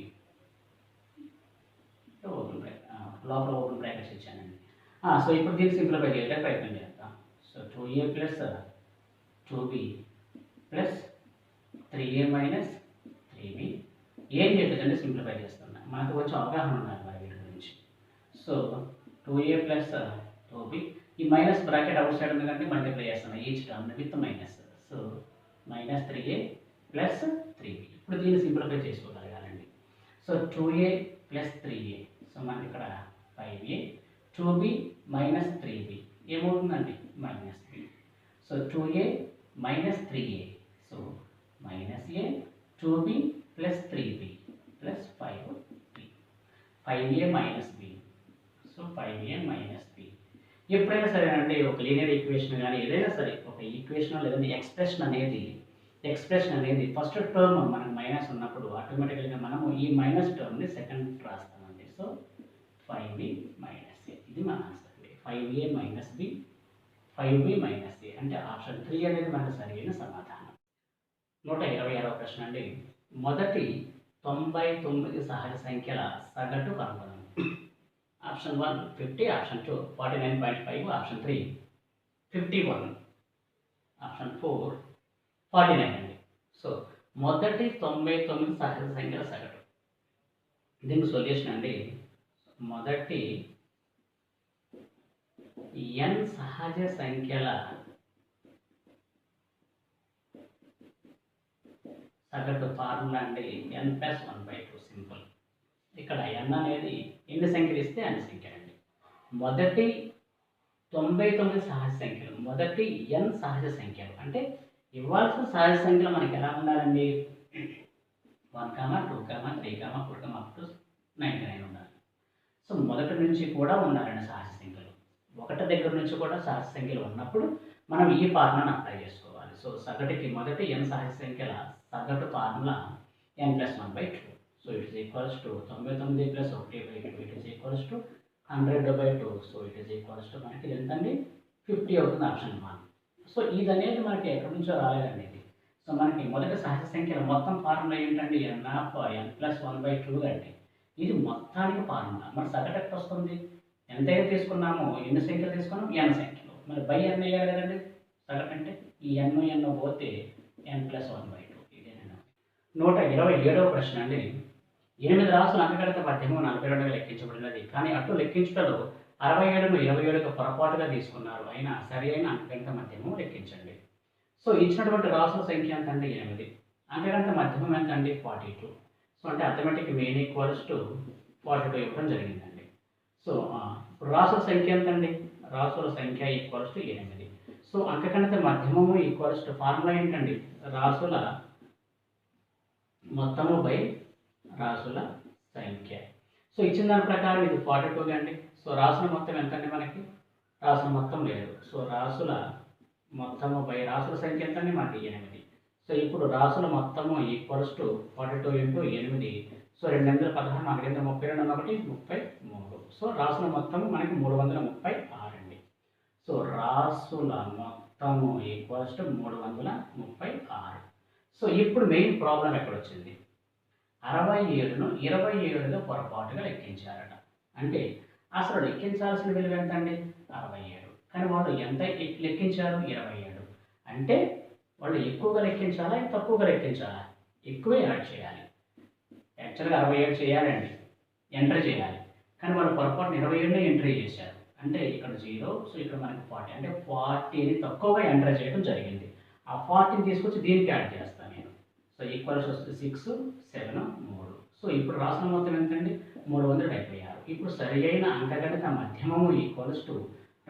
Speaker 1: లోపల ఓపెన్ బ్రాకెట్స్ ఇచ్చానండి. సో ఇప్పుడు దీన్ని సింప్లిఫై చేయడానికి ప్రయత్నం చేద్దాం. So 2a plus 2b plus 3a minus 3b. ఏం చేయట్లేదండి, సింప్లిఫై చేస్తున్నా. మనకు కొంచెం అవగాహన ఉండాలి మరి వీటి గురించి. సో 2a ప్లస్ 2b, ఈ మైనస్ బ్రాకెట్ అవుట్ సైడ్ ఉంది కంటే మల్టిప్లై చేస్తున్నాను each term with minus. So minus 3a plus 3b. ఇప్పుడు దీన్ని సింప్లిఫై చేసుకోగలగాలండి. So 2a plus 3a, so మనకి ఇక్కడ 5a, 2b మైనస్ 3b ఏమవుతుందండి? Minus b. So 2a minus 3a, so minus a, 2b plus 3b plus 5b, 5a minus b. So 5a minus b. ఎప్పుడైనా సరే అంటే ఒక linear equation కానీ ఏదైనా సరే ఒక ఈక్వేషన్ లేదంటే ఎక్స్ప్రెషన్ అనేది ఫస్ట్ టర్మ్ మనకు మైనస్ ఉన్నప్పుడు ఆటోమేటికల్గా మనము ఈ మైనస్ టర్మ్ని సెకండ్ రాస్తామండి. సో 5b మైనస్ a, ఇది మన ఆన్సర్ అండి. 5a minus b, 5b minus a అంటే ఆప్షన్ 3 అనేది మనకు సరైన సమాధానం. 126వ ప్రశ్న అండి. మొదటి 99 సహజ సంఖ్యల సగటు కనుగొనండి. ఆప్షన్ 1 50, ఆప్షన్ 2 49.5, ఆప్షన్ 3 51, ఆప్షన్ 4 49 అండి. సో మొదటి 99 సహజ సంఖ్యల సగటు. దీనికి సొల్యూషన్ అండి, మొదటి n సహజ సంఖ్యల సగటు ఫార్ములా అండి n+1/2. సింపుల్. ఇక్కడ n అనేది ఎన్ని సంఖ్యలు ఇస్తే అన్ని సంఖ్యలు అండి. మొదటి 99 సహజ సంఖ్యలు, మొదటి n సహజ సంఖ్యలు అంటే ఇవ్వాల్సిన సహజ సంఖ్యలు మనకి ఎలా ఉండాలండి? 1, 2, 3, 4 అప్ టు 99 ఉండాలి. సో మొదటి నుంచి కూడా ఉండాలండి సహజ సంఖ్యలు. ఒకటి దగ్గర నుంచి కూడా సహజ సంఖ్యలు ఉన్నప్పుడు మనం ఈ ఫార్ములాను అప్లై చేసుకోవాలి. సో సగటుకి మొదటి n సహజ సంఖ్యల సగటు formula n+1/2. So it is equals to 99 + 1/2, it is equals to 100/2. So it is equals to మనకి ఎంతండి? 50 అవుతుంది, ఆప్షన్ 1. సో ఇది అనేది మనకి ఎక్కడి నుంచో రాలేదండి ఇది. సో మనకి మొదటి సహజ సంఖ్యల మొత్తం ఫార్ములా ఏంటండి? n+1/2 అండి. ఇది మొత్తానికి ఫార్ములా. మరి సగటు ఎక్కడ వస్తుంది? ఎంతైతే తీసుకున్నామో ఎన్ని సంఖ్యలు తీసుకున్నాం? n సంఖ్యలు. మరి బై n అయ్యాలి కదండి సగటు అంటే. ఈ n పోతే n+1/2. ఇదేనండి. 127వ ప్రశ్న అండి. 8 రాసుల అంకగణిత మధ్యమం 42గా లెక్కించబడినది. కానీ అటు లెక్కించుటలో 67ను 27గా పొరపాటుగా తీసుకున్నారు. అయినా సరి అయిన అంకగణిత మధ్యమం లెక్కించండి. సో ఇచ్చినటువంటి రాసుల సంఖ్య ఎంత అండి? 8. అంకగణిత మధ్యమం ఎంత అండి? 42. సో అంటే అథమెటిక్ మీన్ ఈక్వల్స్ టు 42 ఇవ్వడం జరిగిందండి. సో ఇప్పుడు రాసుల సంఖ్య ఎంత అండి? రాసుల సంఖ్య ఈక్వల్స్ టు 8. సో అంకగణిత మధ్యమము ఈక్వల్స్ టు ఫార్ములా ఏంటండి? రాసుల మొత్తము బై రాసుల సంఖ్య. సో ఇచ్చిన దాని ప్రకారం ఇది 42 అండి. సో రాసుల మొత్తం ఎంత అండి? మనకి రాసుల మొత్తం లేదు. సో రాసుల మొత్తము బై రాసుల సంఖ్య ఎంత అండి? మనకి 8. సో ఇప్పుడు రాసుల మొత్తము ఈక్వల్స్ టు 42 × 8. సో 2 16, 4 32, 1 33. సో రాసుల మొత్తము మనకి 336 అండి. సో రాసుల మొత్తము ఈక్వల్స్ టు 336. సో ఇప్పుడు మెయిన్ ప్రాబ్లం ఎక్కడ వచ్చింది? 67ను 27గా పొరపాటుగా లెక్కించారట. అంటే అసలు లెక్కించాల్సిన విలువ ఎంత అండి? 67. కానీ వాళ్ళు ఎంత లెక్కించారు? 27. అంటే వాళ్ళు ఎక్కువగా లెక్కించాలా తక్కువగా లెక్కించాలా? ఎక్కువే యాడ్ చేయాలి. యాక్చువల్గా 67 చేయాలండి, ఎంటర్ చేయాలి. కానీ వాళ్ళు పొరపాటున 27 ఎంట్రీ చేశారు. అంటే ఇక్కడ 0, సో ఇక్కడ మనకి 40, అంటే 40ని తక్కువగా ఎంటర్ చేయడం జరిగింది. ఆ 40ని తీసుకొచ్చి దీనికి యాడ్ చేస్తాను నేను. సో ఈక్వల్స్ వస్తుంది 6, 7, 3. సో ఇప్పుడు రాసిన మొత్తం ఎంతండి? 376. ఇప్పుడు సరి అయిన అంకగణిత మధ్యమము ఈక్వల్స్ టు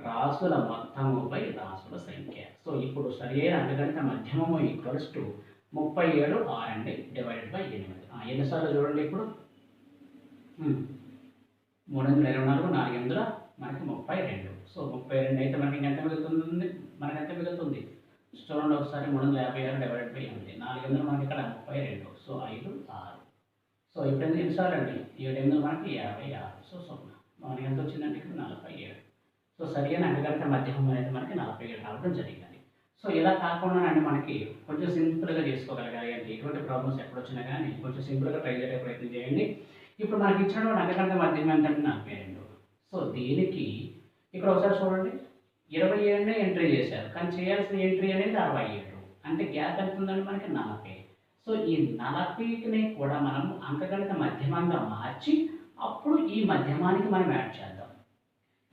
Speaker 1: రాసుల మొత్తము బై రాసుల సంఖ్య. సో ఇప్పుడు సరి అయిన అంకగణిత మధ్యమము ఈక్వల్స్ టు 37 6 డివైడెడ్ బై 8. ఎన్నిసార్లు చూడండి ఇప్పుడు? 324, 4 మనకి 32. సో 32 అయితే మనకి ఎంత మిగులుతుంది? మిగులుతుంది చూడండి ఒకసారి. 356 డివైడెడ్ బై 8, 4 మనకి ఇక్కడ 32. సో 5, 6. సో ఇప్పుడు ఎన్నిసార్లు అండి? 7 మనకి 56. సో 0 మనకి ఎంత వచ్చిందంటే ఇక్కడ 47. సో సరైన అంకగణిత మధ్యమం అనేది మనకి 47 రావడం జరిగింది. సో ఇలా కాకుండా అండి మనకి కొంచెం సింపుల్గా చేసుకోగలగాలి అంటే ఎటువంటి ప్రాబ్లమ్స్ ఎక్కడొచ్చినా కానీ కొంచెం సింపుల్గా ట్రై చేయడానికి ప్రయత్నం చేయండి. ఇప్పుడు మనకి ఇచ్చిన అంకగణిత మధ్యమం ఏంటంటే 42. సో దీనికి ఇక్కడ ఒకసారి చూడండి, 27 ఎంట్రీ చేశారు కానీ చేయాల్సిన ఎంట్రీ అనేది 67. అంటే గ్యాప్ ఎంత ఉందండి మనకి? 40. సో ఈ 40ని కూడా మనం అంకగణిత మధ్యమంగా మార్చి అప్పుడు ఈ మధ్యమానికి మనం యాడ్ చేద్దాం.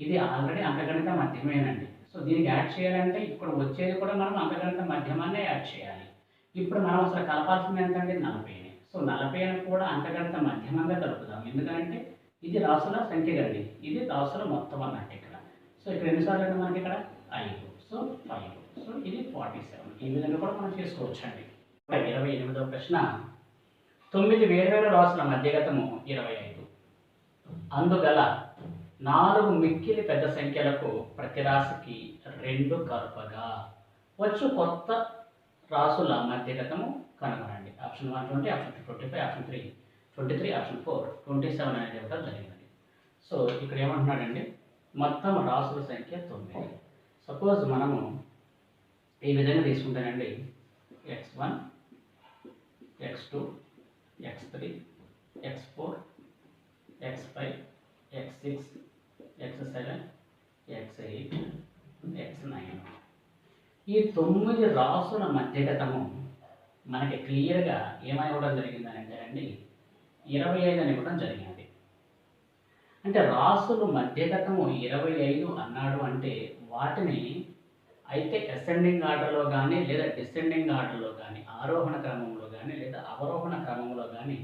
Speaker 1: ఇది ఆల్రెడీ అంకగణిత మధ్యమేనండి. సో దీనికి యాడ్ చేయాలంటే ఇప్పుడు వచ్చేది కూడా మనం అంకగణిత మధ్యమాన్నే యాడ్ చేయాలి. ఇప్పుడు మనం అసలు కలపాల్సింది ఎంతంటే 40ని. సో 40ని కూడా అంకగణిత మధ్యమంగా కలుపుదాం. ఎందుకంటే ఇది రాసుల సంఖ్య కండి, ఇది రాసుల మొత్తం అన్నట్టు ఇక్కడ. సో ఇక్కడ ఎన్నిసార్లు అంటే మనకి ఇక్కడ 5. సో 5. సో ఇది 47. ఈ విధంగా కూడా మనం చేసుకోవచ్చు అండి. 28వ ప్రశ్న. 9 వేర్వేరు రాసుల మధ్యగతము 25. అందుగల 4 మిక్కిలి పెద్ద సంఖ్యలకు ప్రతి రాశికి 2 కలుపగా వచ్చు కొత్త రాసుల మధ్యగతము కనుగొనండి. ఆప్షన్ 1 20, ఆప్షన్ 2 25, ఆప్షన్ 3 23, ఆప్షన్ 4 27 అనేది ఇవ్వడం జరిగింది. సో ఇక్కడ ఏమంటున్నాడండి? మొత్తం రాసుల సంఖ్య 9. సపోజ్ మనము ఈ విధంగా తీసుకుంటానండి. x1, x2, x3, x4, x5, x6, x7, x8, x9. ఈ 9 రాసుల మధ్యగతము మనకి క్లియర్గా ఏమైవ్వడం జరిగిందని అంటే అండి 25 అని ఇవ్వడం జరిగింది. అంటే రాసులు మధ్యగతము 25 అన్నాడు అంటే వాటిని అయితే అసెండింగ్ ఆర్డర్లో కానీ లేదా డిసెండింగ్ ఆర్డర్లో కానీ, ఆరోహణ క్రమంలో కానీ లేదా అవరోహణ క్రమంలో కానీ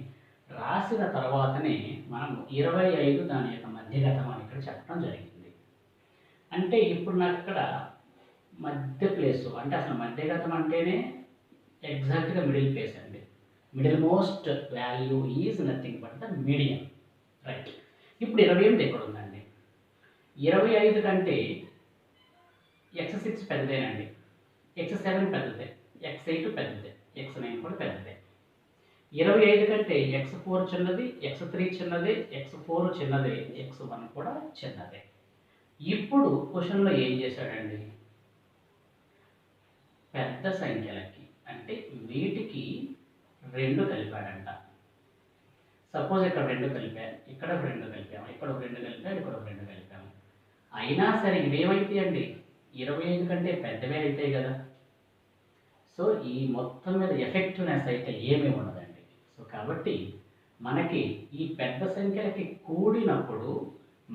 Speaker 1: రాసిన తర్వాతనే మనం 25 దాని యొక్క మధ్యగతం అని ఇక్కడ చెప్పడం జరిగింది. అంటే ఇప్పుడు నాకు ఇక్కడ మధ్య ప్లేసు అంటే అసలు మధ్యగతం అంటేనే ఎగ్జాక్ట్గా మిడిల్ ప్లేస్ అండి. Middle most value is nothing but the medium, right? ఇప్పుడు 28 ఎక్కడ ఉందండి? 25 కంటే x6 పెద్దదేనండి, x7 పెద్దదే, x8 పెద్దదే, x9 కూడా పెద్దదే. 25 కంటే x4 చిన్నది, x3 చిన్నదే, x4 చిన్నదే, x1 కూడా చిన్నదే. ఇప్పుడు క్వశ్చన్లో ఏం చేశాడండి? పెద్ద సంఖ్యలకి అంటే వీటికి 2 కలిపాడంట. సపోజ్ ఇక్కడ 2 కలిపారు, ఇక్కడ 2 కలిపాము, ఇక్కడ 2 కలిపాము, ఇక్కడ 2 కలిపాము. అయినా సరే ఇవేమైతే అండి 25 కంటే పెద్దవే అవుతాయి కదా. సో ఈ మొత్తం మీద ఎఫెక్టివ్నెస్ అయితే ఏమీ ఉండదండి. సో కాబట్టి మనకి ఈ పెద్ద సంఖ్యలకి కూడినప్పుడు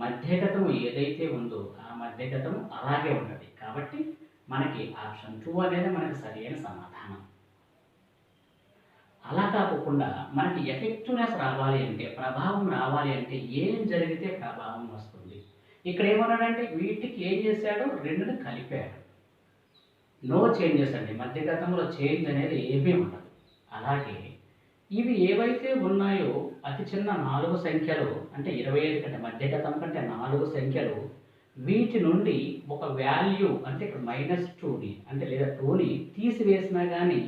Speaker 1: మధ్యగతము ఏదైతే ఉందో ఆ మధ్యగతము అలాగే ఉన్నది. కాబట్టి మనకి ఆప్షన్ 2 అనేది మనకి సరైన సమాధానం. అలా కాకుండా మనకి ఎఫెక్టివ్నెస్ రావాలి అంటే, ప్రభావం రావాలి అంటే ఏం జరిగితే ప్రభావం వస్తుంది? ఇక్కడ ఏమన్నాడంటే వీటికి ఏం చేశాడు? 2ని కలిపాడు. నో చేంజెస్ అండి, మధ్యగతంలో చేంజ్ అనేది ఏమీ ఉండదు. అలాగే ఇవి ఏవైతే ఉన్నాయో అతి చిన్న 4 సంఖ్యలు అంటే 25 కంటే మధ్యగతం కంటే 4 సంఖ్యలు, వీటి నుండి ఒక వాల్యూ అంటే ఇక్కడ -2ని అంటే లేదా 2ని తీసివేసినా కానీ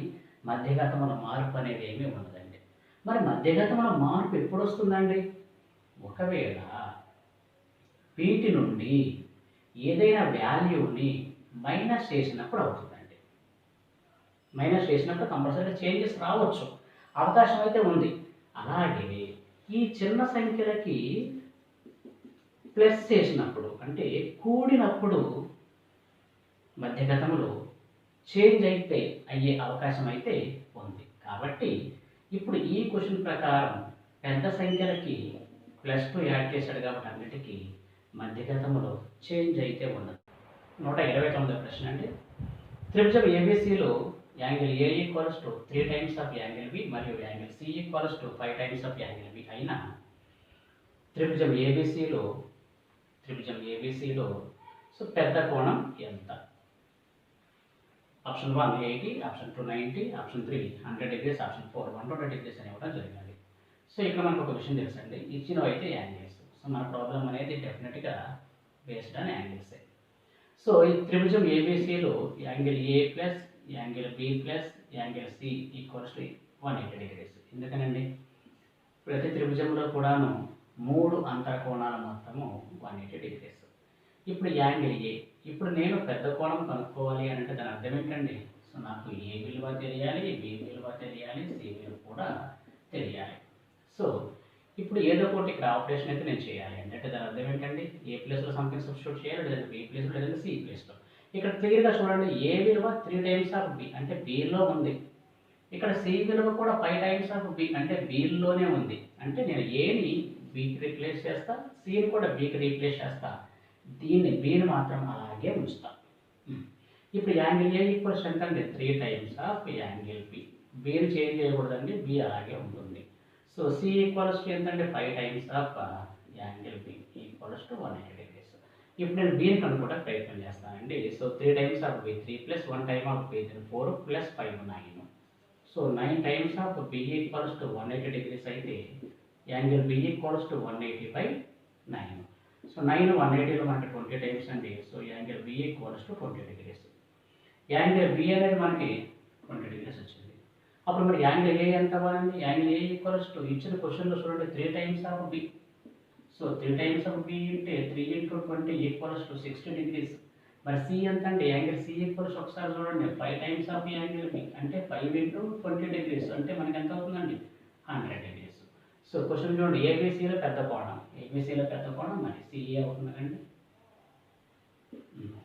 Speaker 1: మధ్యగతముల మార్పు అనేది ఏమీ ఉండదండి. మరి మధ్యగతముల మార్పు ఎప్పుడు వస్తుందండి? ఒకవేళ వీటి నుండి ఏదైనా వాల్యూని మైనస్ చేసినప్పుడు అవుతుందండి. మైనస్ చేసినప్పుడు కంపల్సరీగా చేంజెస్ రావచ్చు, అవకాశం అయితే ఉంది. అలాగే ఈ చిన్న సంఖ్యలకి ప్లస్ చేసినప్పుడు అంటే కూడినప్పుడు మధ్యగతములు చేంజ్ అయితే అయ్యే అవకాశం అయితే ఉంది. కాబట్టి ఇప్పుడు ఈ క్వశ్చన్ ప్రకారం పెద్ద సంఖ్యలకి +2 యాడ్ చేశాడు కాబట్టి అన్నిటికీ మధ్యగతంలో చేంజ్ అయితే ఉండదు. 129వ ప్రశ్న అండి. త్రిభుజం ఏబిసిలో angle A equals to 3 times of angle B మరియు angle C equals to 5 times of angle B అయినా త్రిభుజం ఏబిసిలో సో పెద్ద కోణం ఎంత? Option 1 80, option 2 90, option 3 100 degrees, option 4 120 degrees అని ఇవ్వడం జరిగింది. సో ఇక్కడ మనకు ఒక విషయం తెలుసండి, ఇచ్చినవి అయితే యాంగిల్స్. సో మన ప్రాబ్లం అనేది డెఫినెట్గా బేస్డ్ ఆన్ యాంగిల్సే. సో ఈ త్రిభుజం ఏబిసిలో angle A plus angle B plus angle C equals to 180 degrees. ఎందుకనండి, ప్రతి త్రిభుజంలో కూడాను 3 అంతర కోణాల మొత్తము 180 డిగ్రీస్. ఇప్పుడు యాంగిల్ ఏ, ఇప్పుడు నేను పెద్ద కోణం కనుక్కోవాలి అని అంటే దాని అర్థం ఏంటండి? సో నాకు ఏ విలువ తెలియాలి, బి విలువ తెలియాలి, సి విలువ కూడా తెలియాలి. సో ఇప్పుడు ఏదో ఒకటి ఇక్కడ ఆపరేషన్ అయితే నేను చేయాలి అంటే దాని అర్థం ఏంటండి? ఏ ప్లేస్లో సంథింగ్ సబ్స్టిట్యూట్ చేయాలి, లేదంటే బి ప్లేస్లో, లేదంటే సి ప్లేస్లో. ఇక్కడ క్లియర్గా చూడండి, ఏ విలువ 3 టైమ్స్ ఆఫ్ బి అంటే బిలో ఉంది. ఇక్కడ సి విలువ కూడా 5 టైమ్స్ ఆఫ్ బి అంటే బిలోనే ఉంది. అంటే నేను ఏని బికి రీప్లేస్ చేస్తా, సిని కూడా బికి రీప్లేస్ చేస్తా, దీన్ని బిని మాత్రం అలాగే ఉంచుతా. ఇప్పుడు యాంగిల్ ఏ ఈక్వల్స్ ఎంత అండి? 3 టైమ్స్ ఆఫ్ యాంగిల్ బి. బిని చేంజ్ చేయకూడదండి, బి అలాగే ఉంటుంది. సో సి ఈక్వల్స్ టు ఎంతంటే 5 times of angle B equals to 180 degrees. ఇప్పుడు నేను బిని కనుక్కోవడానికి ప్రయత్నం చేస్తానండి. So 3 times of B 3 plus 1 time of B 4 plus 5 9. So 9 times of B equals to 180 degrees అయితే angle B equals to 180/9. So 9 180లో మనకి 20 టైమ్స్ అండి. So angle B equals to 20 degrees. Angle B అనేది మనకి 20 డిగ్రీస్ వచ్చింది. అప్పుడు మరి angle A ఎంత అవ్వాలండి? యాంగిల్ ఏ ఈక్వల్స్ టు ఇచ్చిన క్వశ్చన్లో చూడండి 3 times of B. So 3 times of B అంటే 3 × 20 ఈక్వల్స్ టు 60 డిగ్రీస్. మరి సి ఎంత అండి? యాంగిల్ సి ఈక్వల్స్ ఒకసారి చూడండి 5 టైమ్స్ ఆఫ్ యాంగిల్ బి అంటే 5 × 20 డిగ్రీస్ అంటే మనకి ఎంత అవుతుందండి? 100 డిగ్రీస్. సో క్వశ్చన్ చూడండి, ఏబిసిలో పెద్ద కోణం మరి సిఏ అవుతుందండి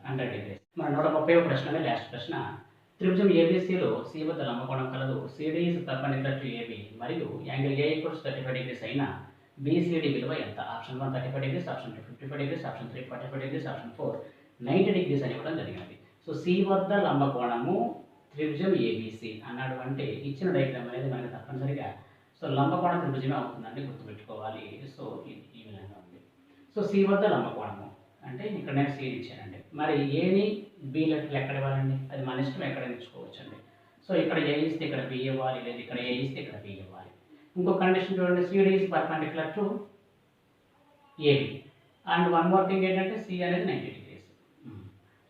Speaker 1: 100 డిగ్రీస్. మన 130వ ప్రశ్న లాస్ట్ ప్రశ్న. త్రిభుజం ఏబిసిలో సి వద్ద లంబకోణం కలదు. CD is perpendicular to AB మరియు యాంగిల్ ఏ ఈక్వల్స్ 35 డిగ్రీస్ అయినా బీసీడీ విలువ ఎంత? Option 1 35 degrees, option 2 55 degrees, option 3 45 degrees, option 4 90 degrees అని ఇవ్వడం జరిగినది. సో సి వద్ద లంబకోణము త్రిభుజం ఏబిసి అన్నాడు అంటే ఇచ్చిన డయాగ్రామ్ అనేది మనకి తప్పనిసరిగా సో లంబకోణ త్రిభుజమే అవుతుందండి, గుర్తుపెట్టుకోవాలి. సో ఈ విధంగా ఉంది. సో సి వద్ద లంబకోణము అంటే ఇక్కడ నేను సి ఇచ్చానండి. మరి ఏని బి లెక్కలు ఎక్కడ ఇవ్వాలండి? అది మన ఇష్టం, ఎక్కడ ఎంచుకోవచ్చు అండి. సో ఇక్కడ ఏ ఇస్తే ఇక్కడ బి ఇవ్వాలి, లేదు ఇక్కడ ఏ ఇస్తే ఇక్కడ బి ఇవ్వాలి. ఇంకో కండిషన్ చూడండి, CD is perpendicular to AB and one more thing ఏంటంటే సి అనేది 90 degrees.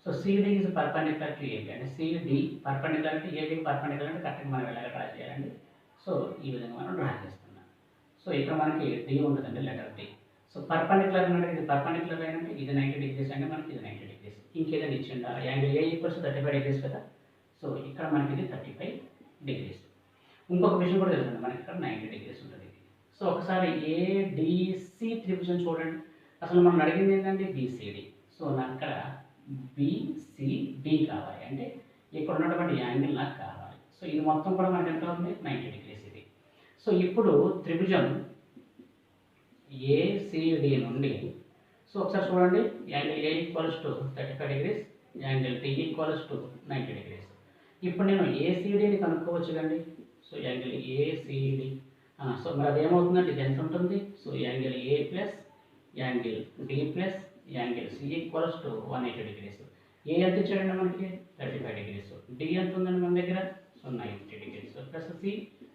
Speaker 1: So CD is perpendicular to AB అంటే సిడి పర్పెండిక్యులర్ అంటే ఏబికి పర్పెండిక్యులర్ అంటే కరెక్ట్గా మనం ఎలాగ డ్రా చేయాలండి? సో ఈ విధంగా మనం డ్రా చేస్తున్నాం. సో ఇక్కడ మనకి డి ఉంటుందండి, లెటర్ డి. సో పర్పెండిక్యులర్ అంటే ఇది పర్పెండిక్యులర్ అంటే ఇది 90 డిగ్రీస్ అంటే మనకి ఇది 90 డిగ్రీస్. ఇంకేదైనా ఇచ్చిండా? యాంగిల్ ఏ ఈక్వల్స్ 35 డిగ్రీస్ కదా. సో ఇక్కడ మనకి ఇది 35 డిగ్రీస్. ఇంకొక విషయం కూడా తెలుసండి, మనకి ఇక్కడ 90 డిగ్రీస్ ఉంటుంది. సో ఒకసారి ఏడిసి త్రిభుజం చూడండి. అసలు మనం అడిగింది ఏంటంటే బీసీడి. సో నాకు ఇక్కడ బీసీడి కావాలి అంటే ఇక్కడ ఉన్నటువంటి యాంగిల్ నాకు కావాలి. సో ఇది మొత్తం కూడా మనకి ఎంత ఉంది? 90 డిగ్రీస్ ఇది. సో ఇప్పుడు త్రిభుజం ఏసీడి నుండి సో ఒకసారి చూడండి, angle A equals to 35 degrees, angle D equals to 90 degrees. ఇప్పుడు నేను ఏసీడీని కనుక్కోవచ్చు కండి. సో యాంగిల్ ఏసీడి సో మరి అది ఏమవుతుందంటే ఇది ఎంత ఉంటుంది? So angle A plus angle D plus angle C equals to 180 degrees. A ఎంత ఇచ్చాడండి మనకి? 35 డిగ్రీస్. డి ఎంత ఉందండి మన దగ్గర? సో 90 డిగ్రీస్ ప్లస్ సి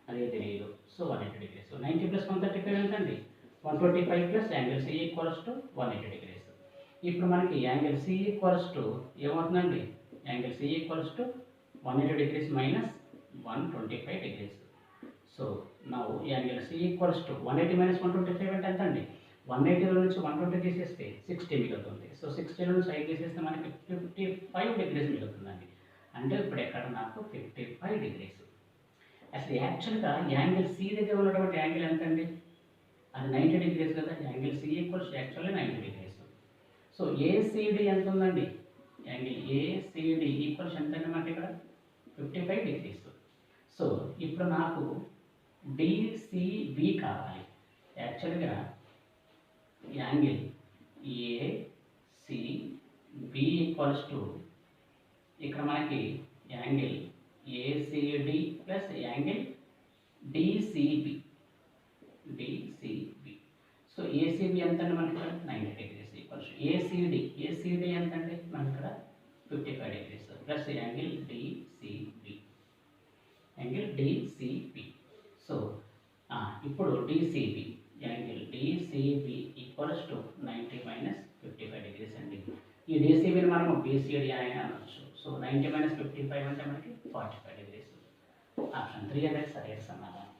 Speaker 1: అదే తెలియదు. So 180 degrees. 90 ప్లస్ 135 ఎంతండి? 125 plus angle C equals to 180 degrees. ఇప్పుడు మనకి యాంగిల్ సి ఈక్వల్స్ టు ఏమవుతుందండి? Angle C equals to 180 degrees minus 125 degrees. So now angle C equals to 180 minus 125 అంటే ఎంత అండి? 180లో నుంచి 120 తీసేస్తే 60 మిగులుతుంది. సో 60లో నుంచి 5 తీసేస్తే మనకి 55 డిగ్రీస్ మిగులుతుందండి. అంటే ఇప్పుడు ఎక్కడ నాకు 55 డిగ్రీస్. అసలు యాక్చువల్గా యాంగిల్ సి దగ్గర ఉన్నటువంటి యాంగిల్ ఎంత అండి? అది 90 డిగ్రీస్ కదా. Angle C equals actually 90 degrees. So ACD ఎంత ఉందండి? యాంగిల్ ఏసీడి ఈక్వల్స్ ఎంత అండి మనకి ఇక్కడ? 55 డిగ్రీస్. సో ఇప్పుడు నాకు డిసిబి కావాలి. యాక్చువల్గా యాంగిల్ ఏసిబి ఈక్వల్స్ టు ఇక్కడ మనకి angle ACD plus angle DCB. So ACB ఎంత అంటే మనకి ఇక్కడ 90 degrees ఈక్వల్స్ ఏసీడి ఎంత అంటే మనకి ఇక్కడ 55 degrees plus angle DCB. So ఇప్పుడు DCB angle DCB equals to 90 minus 55 degrees అండి. ఈ డిసిబిని మనము బీసీడి అని అనొచ్చు. సో 90 మైనస్ 55 అంటే మనకి 45 degrees. ఆప్షన్ 3 అనేది సరైన సమాధానం.